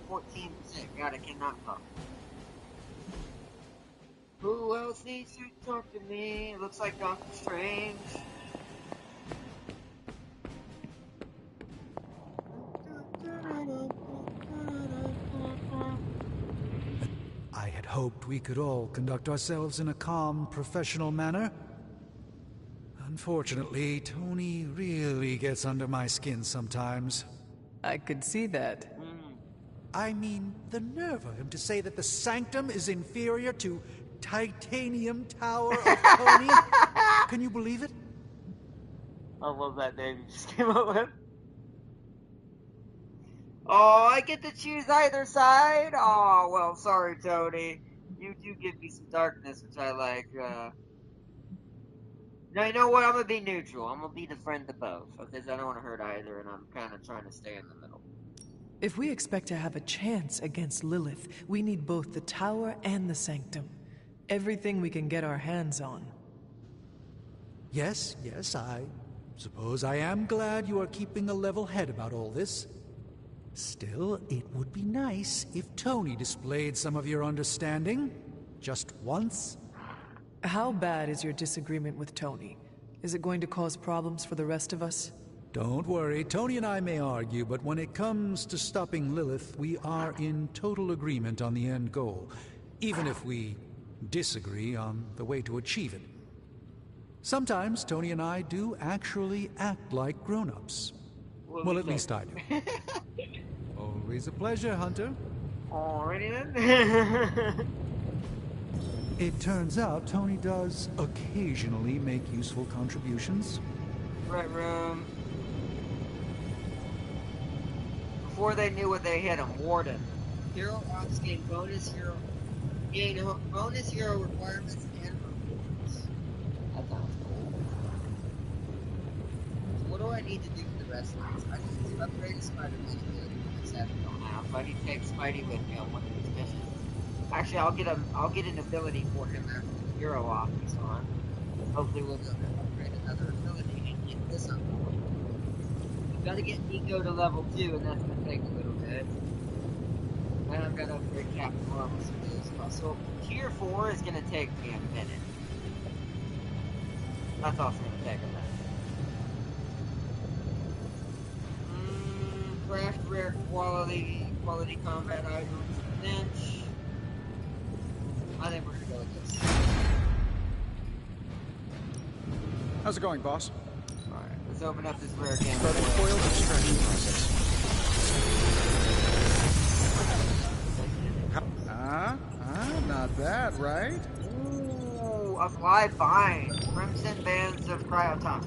14%. God, I cannot talk. Who else needs to talk to me? It looks like Doctor Strange. I had hoped we could all conduct ourselves in a calm, professional manner. Unfortunately, Tony really gets under my skin sometimes. I could see that. I mean, the nerve of him to say that the Sanctum is inferior to Titanium Tower of Tony. Can you believe it? I love that name you just came up with. Oh, I get to choose either side? Oh, well, sorry, Tony. You do give me some darkness, which I like. No, you know what? I'm gonna be neutral. I'm gonna be the friend to both, because I don't want to hurt either, and I'm kind of trying to stay in the middle. If we expect to have a chance against Lilith, we need both the Tower and the Sanctum. Everything we can get our hands on. Yes, I suppose I am glad you are keeping a level head about all this. Still, it would be nice if Tony displayed some of your understanding. Just once. How bad is your disagreement with Tony? Is it going to cause problems for the rest of us? Don't worry, Tony and I may argue, but when it comes to stopping Lilith, we are in total agreement on the end goal, even if we disagree on the way to achieve it. Sometimes Tony and I do actually act like grown-ups. Well, at least I do. Always a pleasure, Hunter. Alrighty then. It turns out Tony does occasionally make useful contributions. Right room. Before they knew what they hit him, Warden. Hero ops gain bonus hero requirements and rewards. That sounds cool. So what do I need to do for the rest of this? I need to upgrade a Spider suit. I don't have. So I need to take Spidey with me on one of these missions. Actually, I'll get an ability for him after the hero off he's on. Hopefully we'll be able to upgrade another ability and get this up. Gotta get Nico to level 2, and that's gonna take a little bit. And I'm gonna upgrade Captain Marvel for this. So Tier 4 is gonna take me a minute. That's also gonna take a minute. Craft rare quality combat items. Bench. I think we're gonna go with this. How's it going, boss? Alright, let's open up this rare can. Starting the coiled extraction process. Not bad, right? Ooh, apply bind. Crimson bands of cryotox.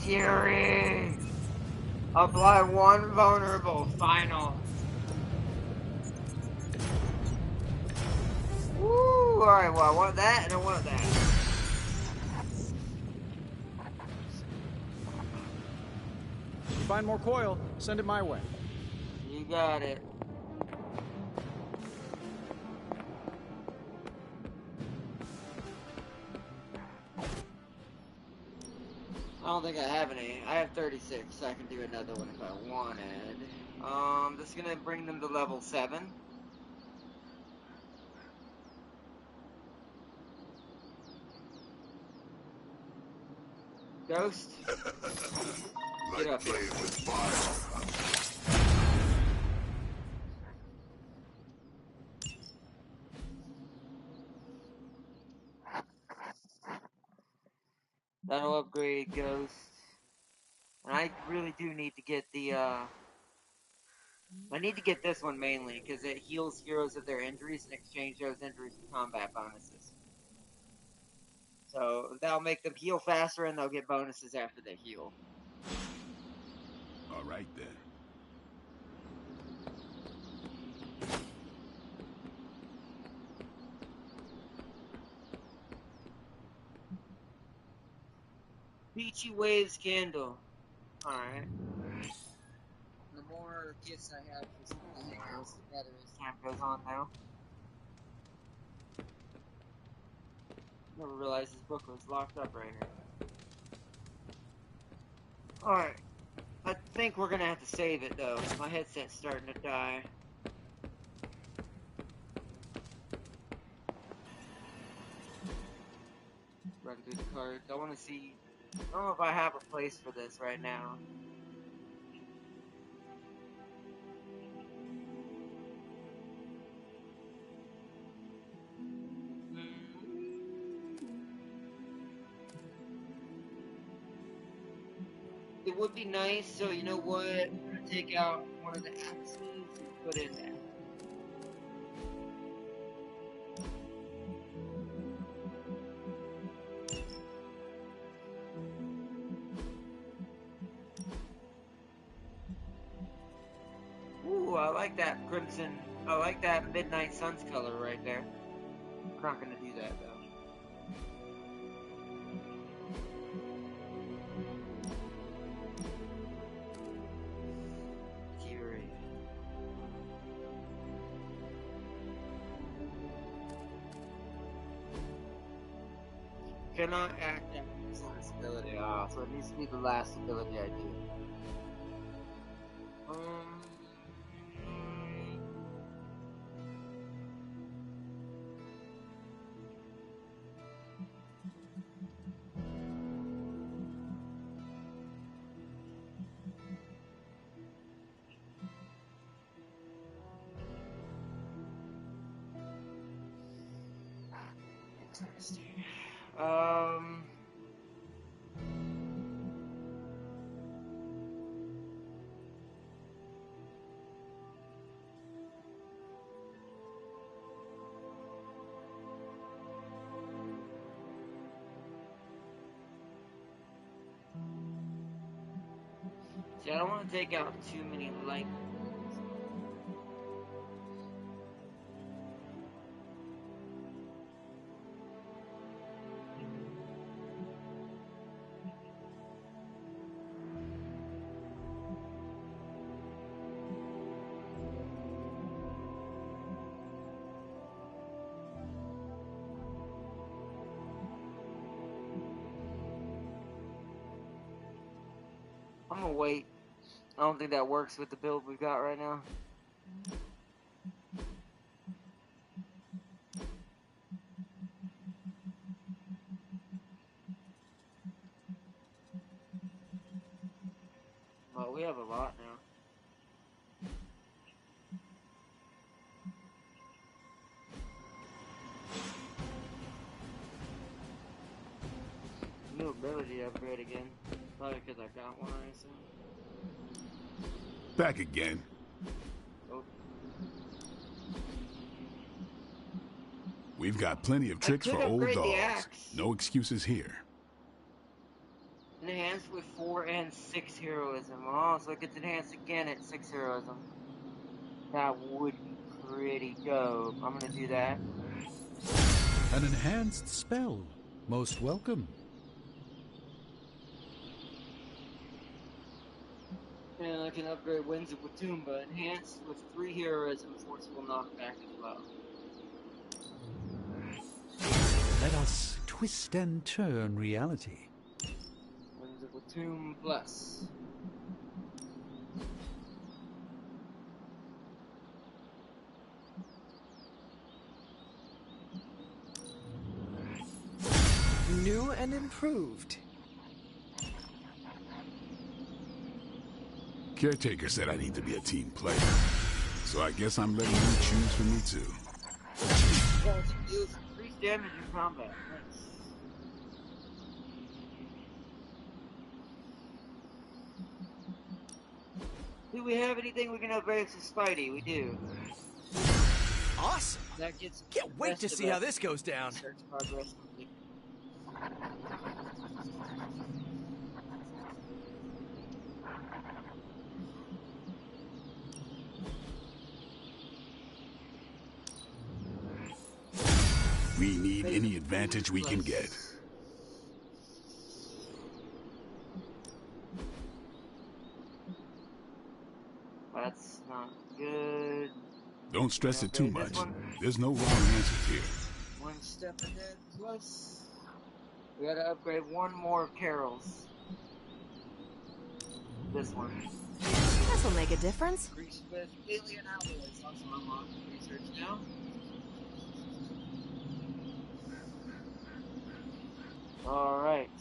Fury. Apply one vulnerable. Final. Woo! Alright, well, I want that and I want that. Find more coil, send it my way. You got it. I don't think I have any. I have 36, so I can do another one if I wanted. This is gonna bring them to level 7. Ghost. Get up here. That'll upgrade Ghost. And I really do need to get the, I need to get this one mainly, because it heals heroes of their injuries and exchange those injuries for combat bonuses. So, that'll make them heal faster and they'll get bonuses after they heal. Alright then. Beachy Waves Candle. Alright. The more gifts I have for something that goes, the better as time goes on now. Never realized this book was locked up right here. Alright. I think we're gonna have to save it though. My headset's starting to die. Run through the cards. I wanna see. I don't know if I have a place for this right now. It would be nice, so you know what? I'm gonna take out one of the axes and put in there. Ooh, I like that crimson. I like that Midnight Suns color right there. I'm not gonna do that though. Cannot act after using this ability. So it needs to be the last ability I do. Interesting. See, I don't want to take out too many light. I'm gonna wait. I don't think that works with the build we've got right now. Well, we have a lot now. New ability upgrade again. Probably because I got one, I assume. Back again. Oh. We've got plenty of tricks for old dogs. No excuses here. Enhanced with 4 and 6 heroism. Oh, so it gets enhanced again at 6 heroism. That would be pretty dope. I'm gonna do that. An enhanced spell. Most welcome. And I can upgrade Winds of Watumba, enhanced with 3 heroism, forceful knockback as well. Let us twist and turn reality. Winds of Watum plus. New and improved. Caretaker said I need to be a team player, so I guess I'm letting you choose for me too. Well, it deals increased damage in combat. Nice. Do we have anything we can upgrade to Spidey? We do. Awesome! That gets Can't wait to see how this goes down. Search progress complete. We need any advantage we can get. That's not good. Don't stress it too much. There's no wrong answers here. One step ahead plus. We gotta upgrade one more of Carol's. This one. This'll make a difference. Increase with alien alloys. Also unlocked. Research now. Alright.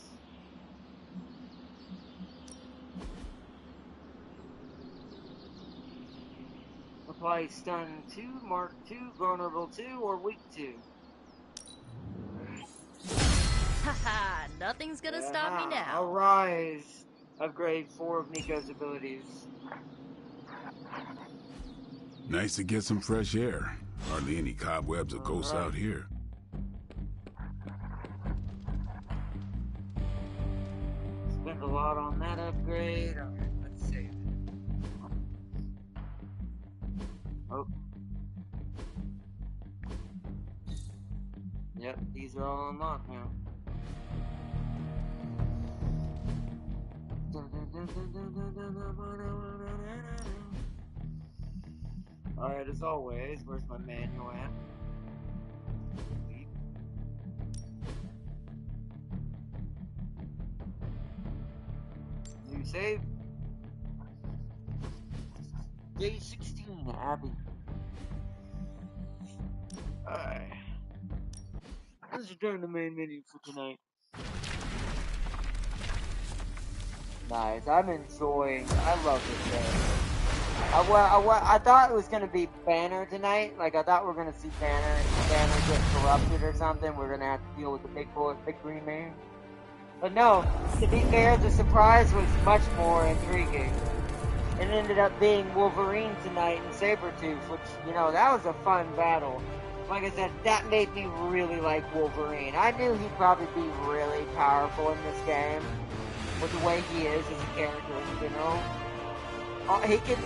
Apply stun 2, mark 2, vulnerable 2, or weak 2. Haha, nothing's gonna stop me now. Arise. Upgrade 4 of Nico's abilities. Nice to get some fresh air. Hardly any cobwebs or ghosts out here. Spent a lot on that upgrade. Alright, let's save it. Oh. Yep, these are all unlocked now. Alright, as always, where's my manual at? New save. Day 16, Abby. Alright. Let's return to the main menu for tonight. Nice, I'm enjoying. I love this game. I thought it was gonna be Banner tonight. Like I thought we were gonna see Banner get corrupted or something. We're gonna have to deal with the big green man. But no, to be fair, the surprise was much more intriguing. It ended up being Wolverine tonight and Sabretooth, which, you know, that was a fun battle. Like I said, that made me really like Wolverine. I knew he'd probably be really powerful in this game, with the way he is as a character in general. He can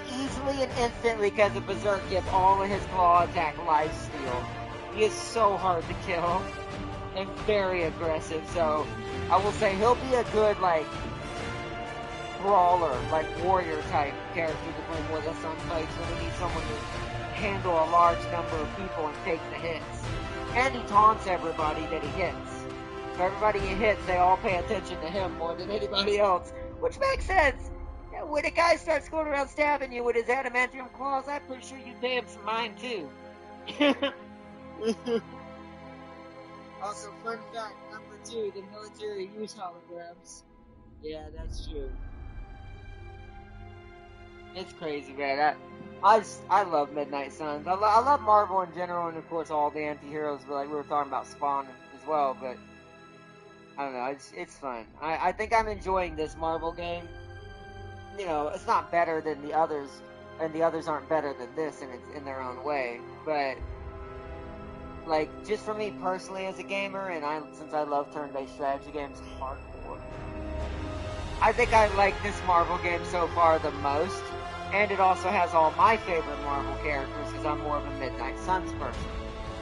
easily and instantly, because of Berserk, give all of his claw attack lifesteal. He is so hard to kill and very aggressive, so I will say he'll be a good, like, brawler, like warrior type character to bring with us on fights when we need someone to handle a large number of people and take the hits. And he taunts everybody that he hits. So everybody he hits, they all pay attention to him more than anybody else, Which makes sense. Yeah, when a guy starts going around stabbing you with his adamantium claws, I'm pretty sure you pay him some mind too. Also, fun fact number 2, the military use holograms. Yeah, that's true. It's crazy, man. I love Midnight Suns. I love Marvel in general, and of course all the anti-heroes. But like we were talking about Spawn as well. But I don't know. It's fun. I think I'm enjoying this Marvel game. You know, it's not better than the others, and the others aren't better than this, and it's in their own way. But like, just for me personally as a gamer, and since I love turn-based strategy games hardcore, I think I like this Marvel game so far the most. And it also has all my favorite Marvel characters, because I'm more of a Midnight Suns person.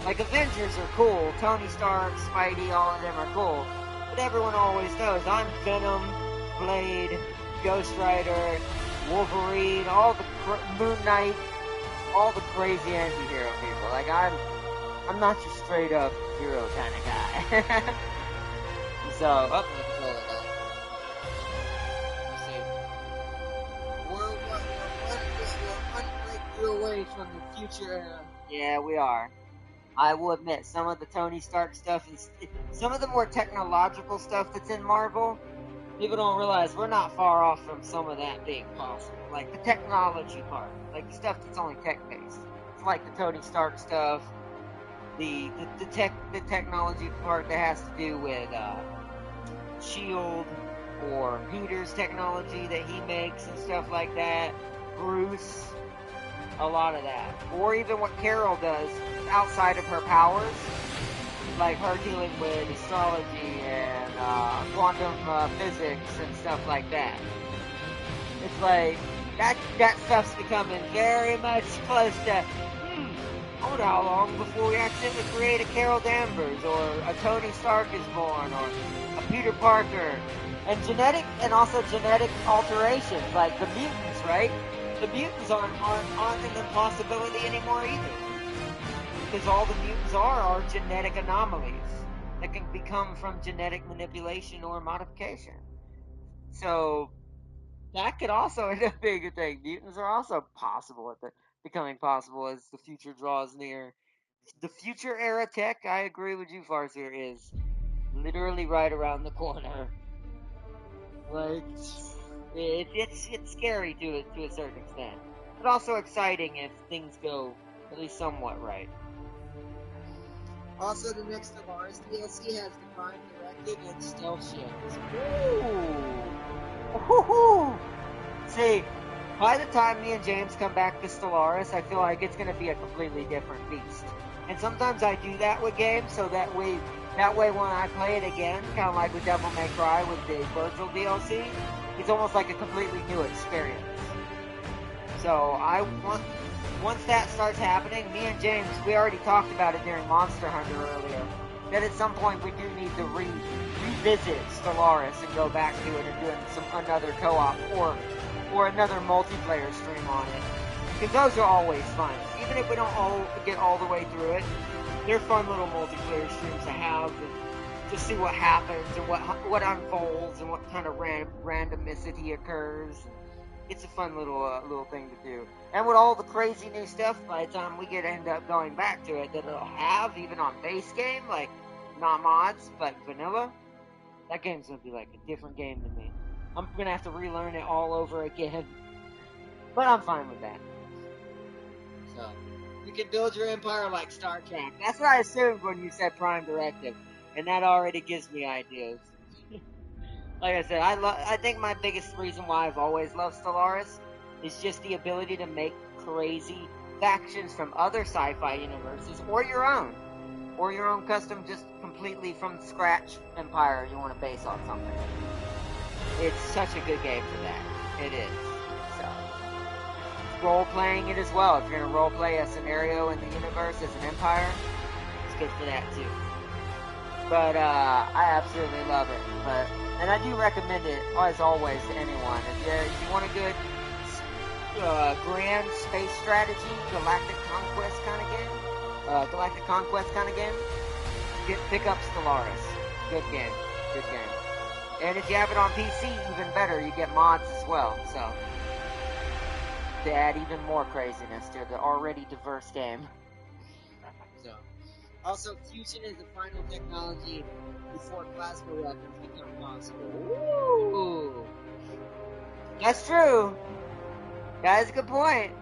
Like, Avengers are cool, Tony Stark, Spidey, all of them are cool. But everyone always knows I'm Venom, Blade, Ghost Rider, Wolverine, all the Moon Knight, all the crazy anti-hero people. Like, I'm not your straight up hero kind of guy. So, let's roll it out. Away from the future era. Yeah, we are. I will admit, some of the Tony Stark stuff and some of the more technological stuff that's in Marvel, people don't realize we're not far off from some of that being possible. Like the technology part, like the stuff that's only tech-based. It's like the Tony Stark stuff, the technology part that has to do with S.H.I.E.L.D. or Peter's technology that he makes and stuff like that. Bruce. A lot of that. Or even what Carol does outside of her powers, like her dealing with astrology and quantum physics and stuff like that. It's like, that stuff's becoming very much close to, I wonder how long before we accidentally create a Carol Danvers, or a Tony Stark is born, or a Peter Parker. And also genetic alterations, like the mutants, right? The mutants aren't an impossibility anymore either. Because all the mutants are genetic anomalies that can become from genetic manipulation or modification. So that could also end up being a thing. Mutants are also possible becoming possible as the future draws near. The future era tech, I agree with you, Farseer, is literally right around the corner. Like, it's scary to a certain extent, but also exciting if things go at least somewhat right. Also, the next Stellaris DLC has the Prime Directive and stealth ships. Ooh! See, by the time me and James come back to Stellaris, I feel like it's going to be a completely different beast. And sometimes I do that with games, so that way when I play it again, kind of like with Devil May Cry with the Virgil DLC, it's almost like a completely new experience. So once that starts happening, me and James, we already talked about it during Monster Hunter earlier, that at some point we do need to revisit Stellaris and go back to it and do another co-op or another multiplayer stream on it. Because those are always fun. Even if we don't get all the way through it, they're fun little multiplayer streams to have. To see what happens and what unfolds and what kind of randomicity occurs. It's a fun little thing to do. And with all the crazy new stuff, by the time we end up going back to it, that it'll have even on base game, like not mods, but vanilla, that game's gonna be like a different game to me. I'm gonna have to relearn it all over again, but I'm fine with that. So you can build your empire like Star Trek. That's what I assumed when you said Prime Directive. And that already gives me ideas. Like I said, I think my biggest reason why I've always loved Stellaris is just the ability to make crazy factions from other sci-fi universes, or your own custom, just completely from scratch empire you want to base on something. It's such a good game for that. It is. So, role-playing it as well. If you're going to role-play a scenario in the universe as an empire, it's good for that too. But I absolutely love it. And I do recommend it, as always, to anyone. If you want a good grand space strategy, galactic conquest kind of game, pick up Stellaris. Good game. And if you have it on PC, even better, you get mods as well, so to add even more craziness to the already diverse game. So, also, fusion is the final technology before plasma weapons become possible. Ooh! That's true! That is a good point.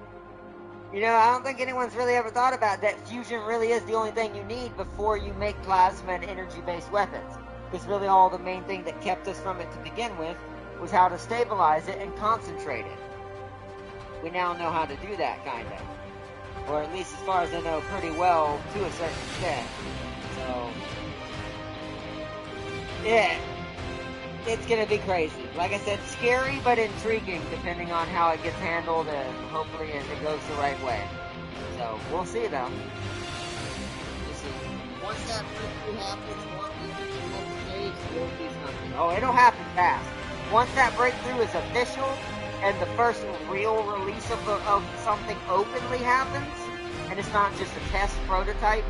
You know, I don't think anyone's really ever thought about that fusion really is the only thing you need before you make plasma and energy-based weapons. Because really all the main thing that kept us from it to begin with was how to stabilize it and concentrate it. We now know how to do that, kind of. Or at least as far as I know, pretty well to a certain extent. So, yeah. It's gonna be crazy. Like I said, scary but intriguing depending on how it gets handled and hopefully it goes the right way. So, we'll see though. We'll see. Once that breakthrough happens, oh, it'll happen fast. Once that breakthrough is official and the first real release of something openly happens, and it's not just a test prototype,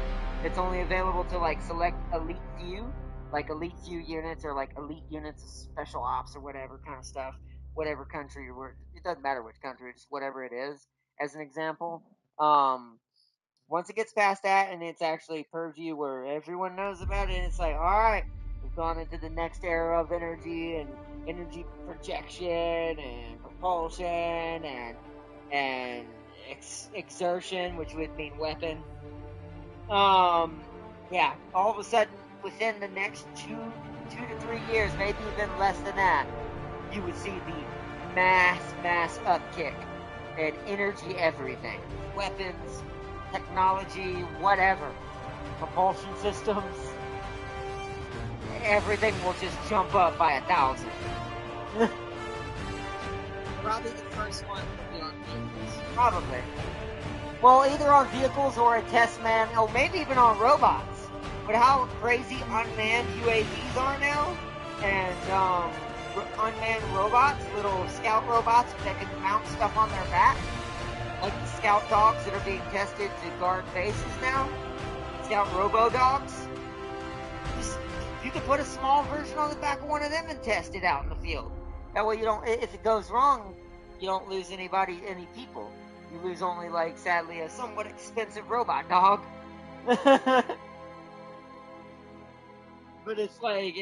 it's only available to like select elite few, like elite few units or like elite units of special ops or whatever kind of stuff, whatever country you're in. It doesn't matter which country, just whatever it is, as an example. Once it gets past that and it's actually purview where everyone knows about it, and it's like, alright, we've gone into the next era of energy and energy projection and propulsion and exertion, which would mean weapon. Yeah, all of a sudden, within the next 2 to 3 years, maybe even less than that, you would see the mass upkick in energy everything. Weapons, technology, whatever. Propulsion systems. Everything will just jump up by 1,000. Probably the first one will be on vehicles. Probably. Well, either on vehicles or a test man, or maybe even on robots. But how crazy unmanned UAVs are now, and unmanned robots, little scout robots that can mount stuff on their back, like the scout dogs that are being tested to guard bases now, scout robo-dogs. You could put a small version on the back of one of them and test it out in the field. That way you don't, if it goes wrong, you don't lose any people. You lose only, like, sadly, a somewhat expensive robot dog. But it's like,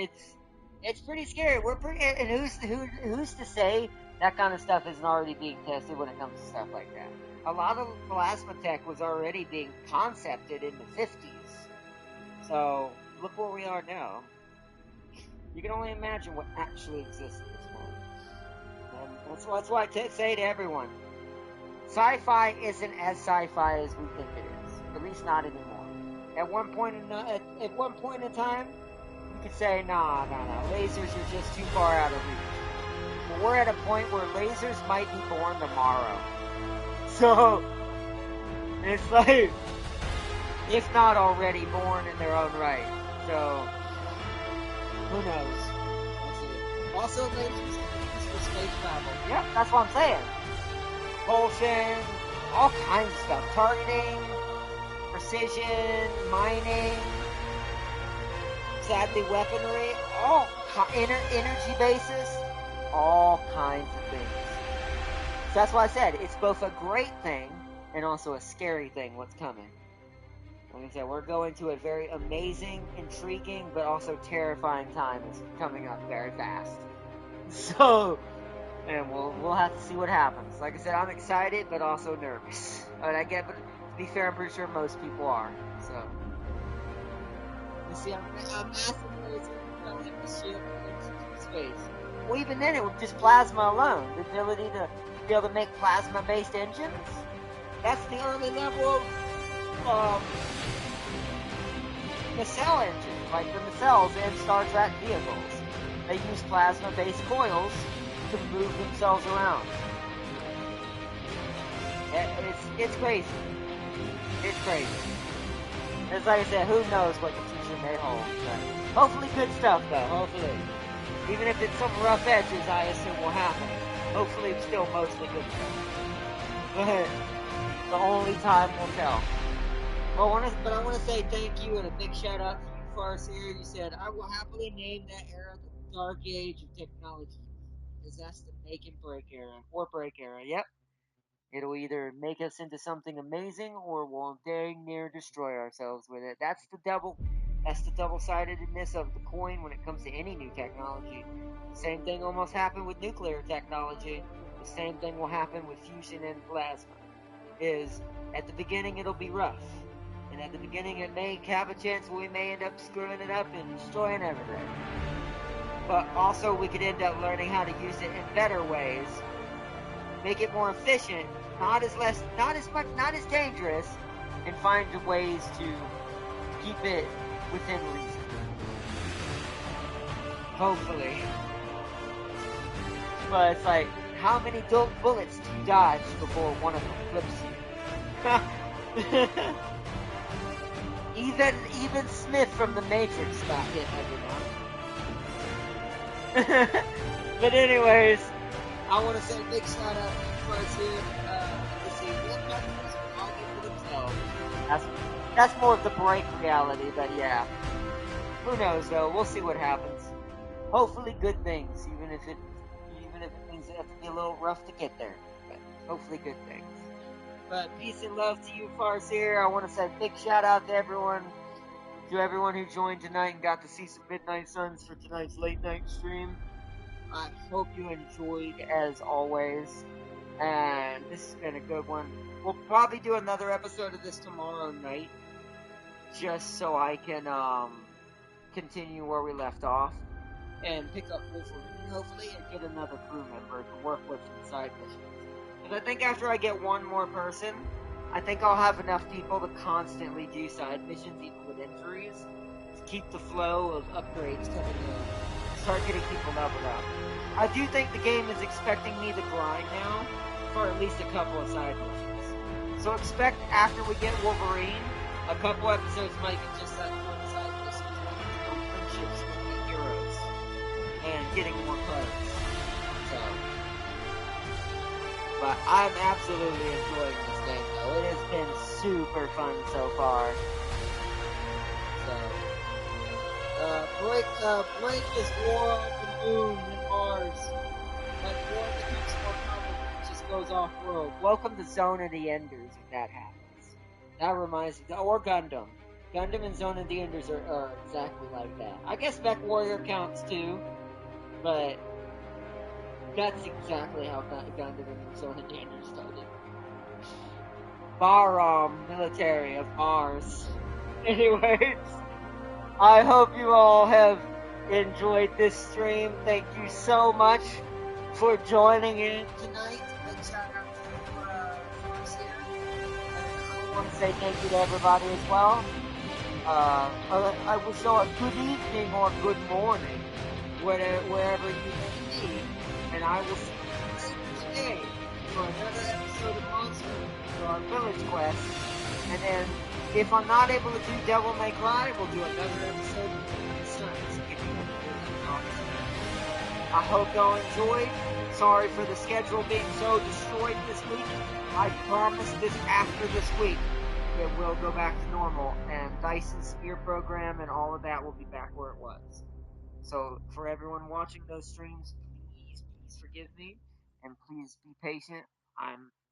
it's pretty scary. And who's to say that kind of stuff isn't already being tested when it comes to stuff like that? A lot of plasma tech was already being concepted in the 50s. So, look where we are now. You can only imagine what actually exists at this point. And that's why I say to everyone, sci-fi isn't as sci-fi as we think it is. At least not anymore. At one point in time, you could say, nah, lasers are just too far out of reach. But we're at a point where lasers might be born tomorrow. So, it's like, if not already born in their own right. So, who knows? We'll see. Also, lasers are used for space travel. Yep, that's what I'm saying. Propulsion, all kinds of stuff. Targeting, precision, mining, sadly weaponry, all energy bases, all kinds of things. So that's why I said it's both a great thing and also a scary thing what's coming. Like I said, we're going to a very amazing, intriguing, but also terrifying time that's coming up very fast. So, and we'll have to see what happens. Like I said, I'm excited, but also nervous. But to be fair, I'm pretty sure most people are. So, you see, I'm massive lasers propelling the ship into space. Well, even then, it was just plasma alone. The ability to be able to make plasma-based engines. That's the early level of nacelle engines, like the nacelles in Star Trek vehicles. They use plasma-based coils to move themselves around. It's crazy. It's crazy. It's like I said, who knows what the future may hold. But hopefully good stuff, though. Hopefully. Even if it's some rough edges, I assume will happen. Hopefully it's still mostly good stuff. But the only time will tell. Well, I want to say thank you and a big shout out to you, Farseer. You said, I will happily name that era dark age of technology. Because that's the make and break era. Or break era, yep. It'll either make us into something amazing or we'll dang near destroy ourselves with it. That's the double-sidedness of the coin when it comes to any new technology. The same thing almost happened with nuclear technology. The same thing will happen with fusion and plasma. Is at the beginning it'll be rough. And at the beginning it may have a chance we may end up screwing it up and destroying everything. But also we could end up learning how to use it in better ways. Make it more efficient, not as dangerous, and find ways to keep it within reason. Hopefully. But it's like, how many bullets do you dodge before one of them flips you? Even Smith from The Matrix got hit every now. But anyways, I want to say a big shout out to you guys here. Let's see, I'll get for themselves. That's more of the break reality, but yeah. Who knows though? We'll see what happens. Hopefully good things, even if it means it has to be a little rough to get there. But hopefully good things. But peace and love to you, Farseer. I want to say a big shout out to everyone who joined tonight and got to see some Midnight Suns for tonight's late night stream. I hope you enjoyed as always, and this has been a good one. We'll probably do another episode of this tomorrow night, just so I can continue where we left off, and pick up Wolverine, hopefully, and get another crew member to work with in the side missions. Because I think after I get one more person, I think I'll have enough people to constantly do side missions, even with injuries, to keep the flow of upgrades coming in. Start getting people leveled up. I do think the game is expecting me to grind now for at least a couple of side missions. So expect after we get Wolverine, a couple episodes might be just that one side mission, friendships with the heroes and getting more cards. So, but I'm absolutely enjoying this game though. It has been super fun so far. So. Break is war on the moon and Mars. But war becomes more common when it just goes off-world. Welcome to Zone of the Enders if that happens. That reminds me, or Gundam. Gundam and Zone of the Enders are exactly like that. I guess Mech Warrior counts too, but that's exactly how Gundam and Zone of the Enders started. Baram, military of Mars. Anyways. I hope you all have enjoyed this stream. Thank you so much for joining in tonight. Big shout out to Farseer. And I want to say thank you to everybody as well. I wish you all a good evening or good morning, wherever you may be. And I will see you today for another episode of Monster for our village quest. And then, if I'm not able to do Devil May Cry, we'll do another episode of The Suns. I hope y'all enjoyed. Sorry for the schedule being so destroyed this week. I promise this after this week it will go back to normal, and Dyson's Spear program and all of that will be back where it was. So for everyone watching those streams, please forgive me, and please be patient.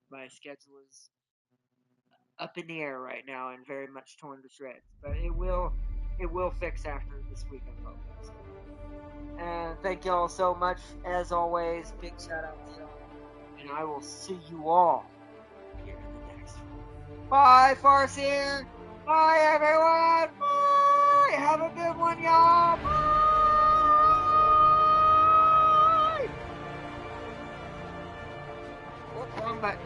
My schedule is up in the air right now and very much torn to shreds. But it will fix after this week, I'm hoping. And thank y'all so much, as always. Big shout out to y'all. And I will see you all here in the next one. Bye, Farseer! Bye, everyone! Bye! Have a good one, y'all! Bye! Wrong button.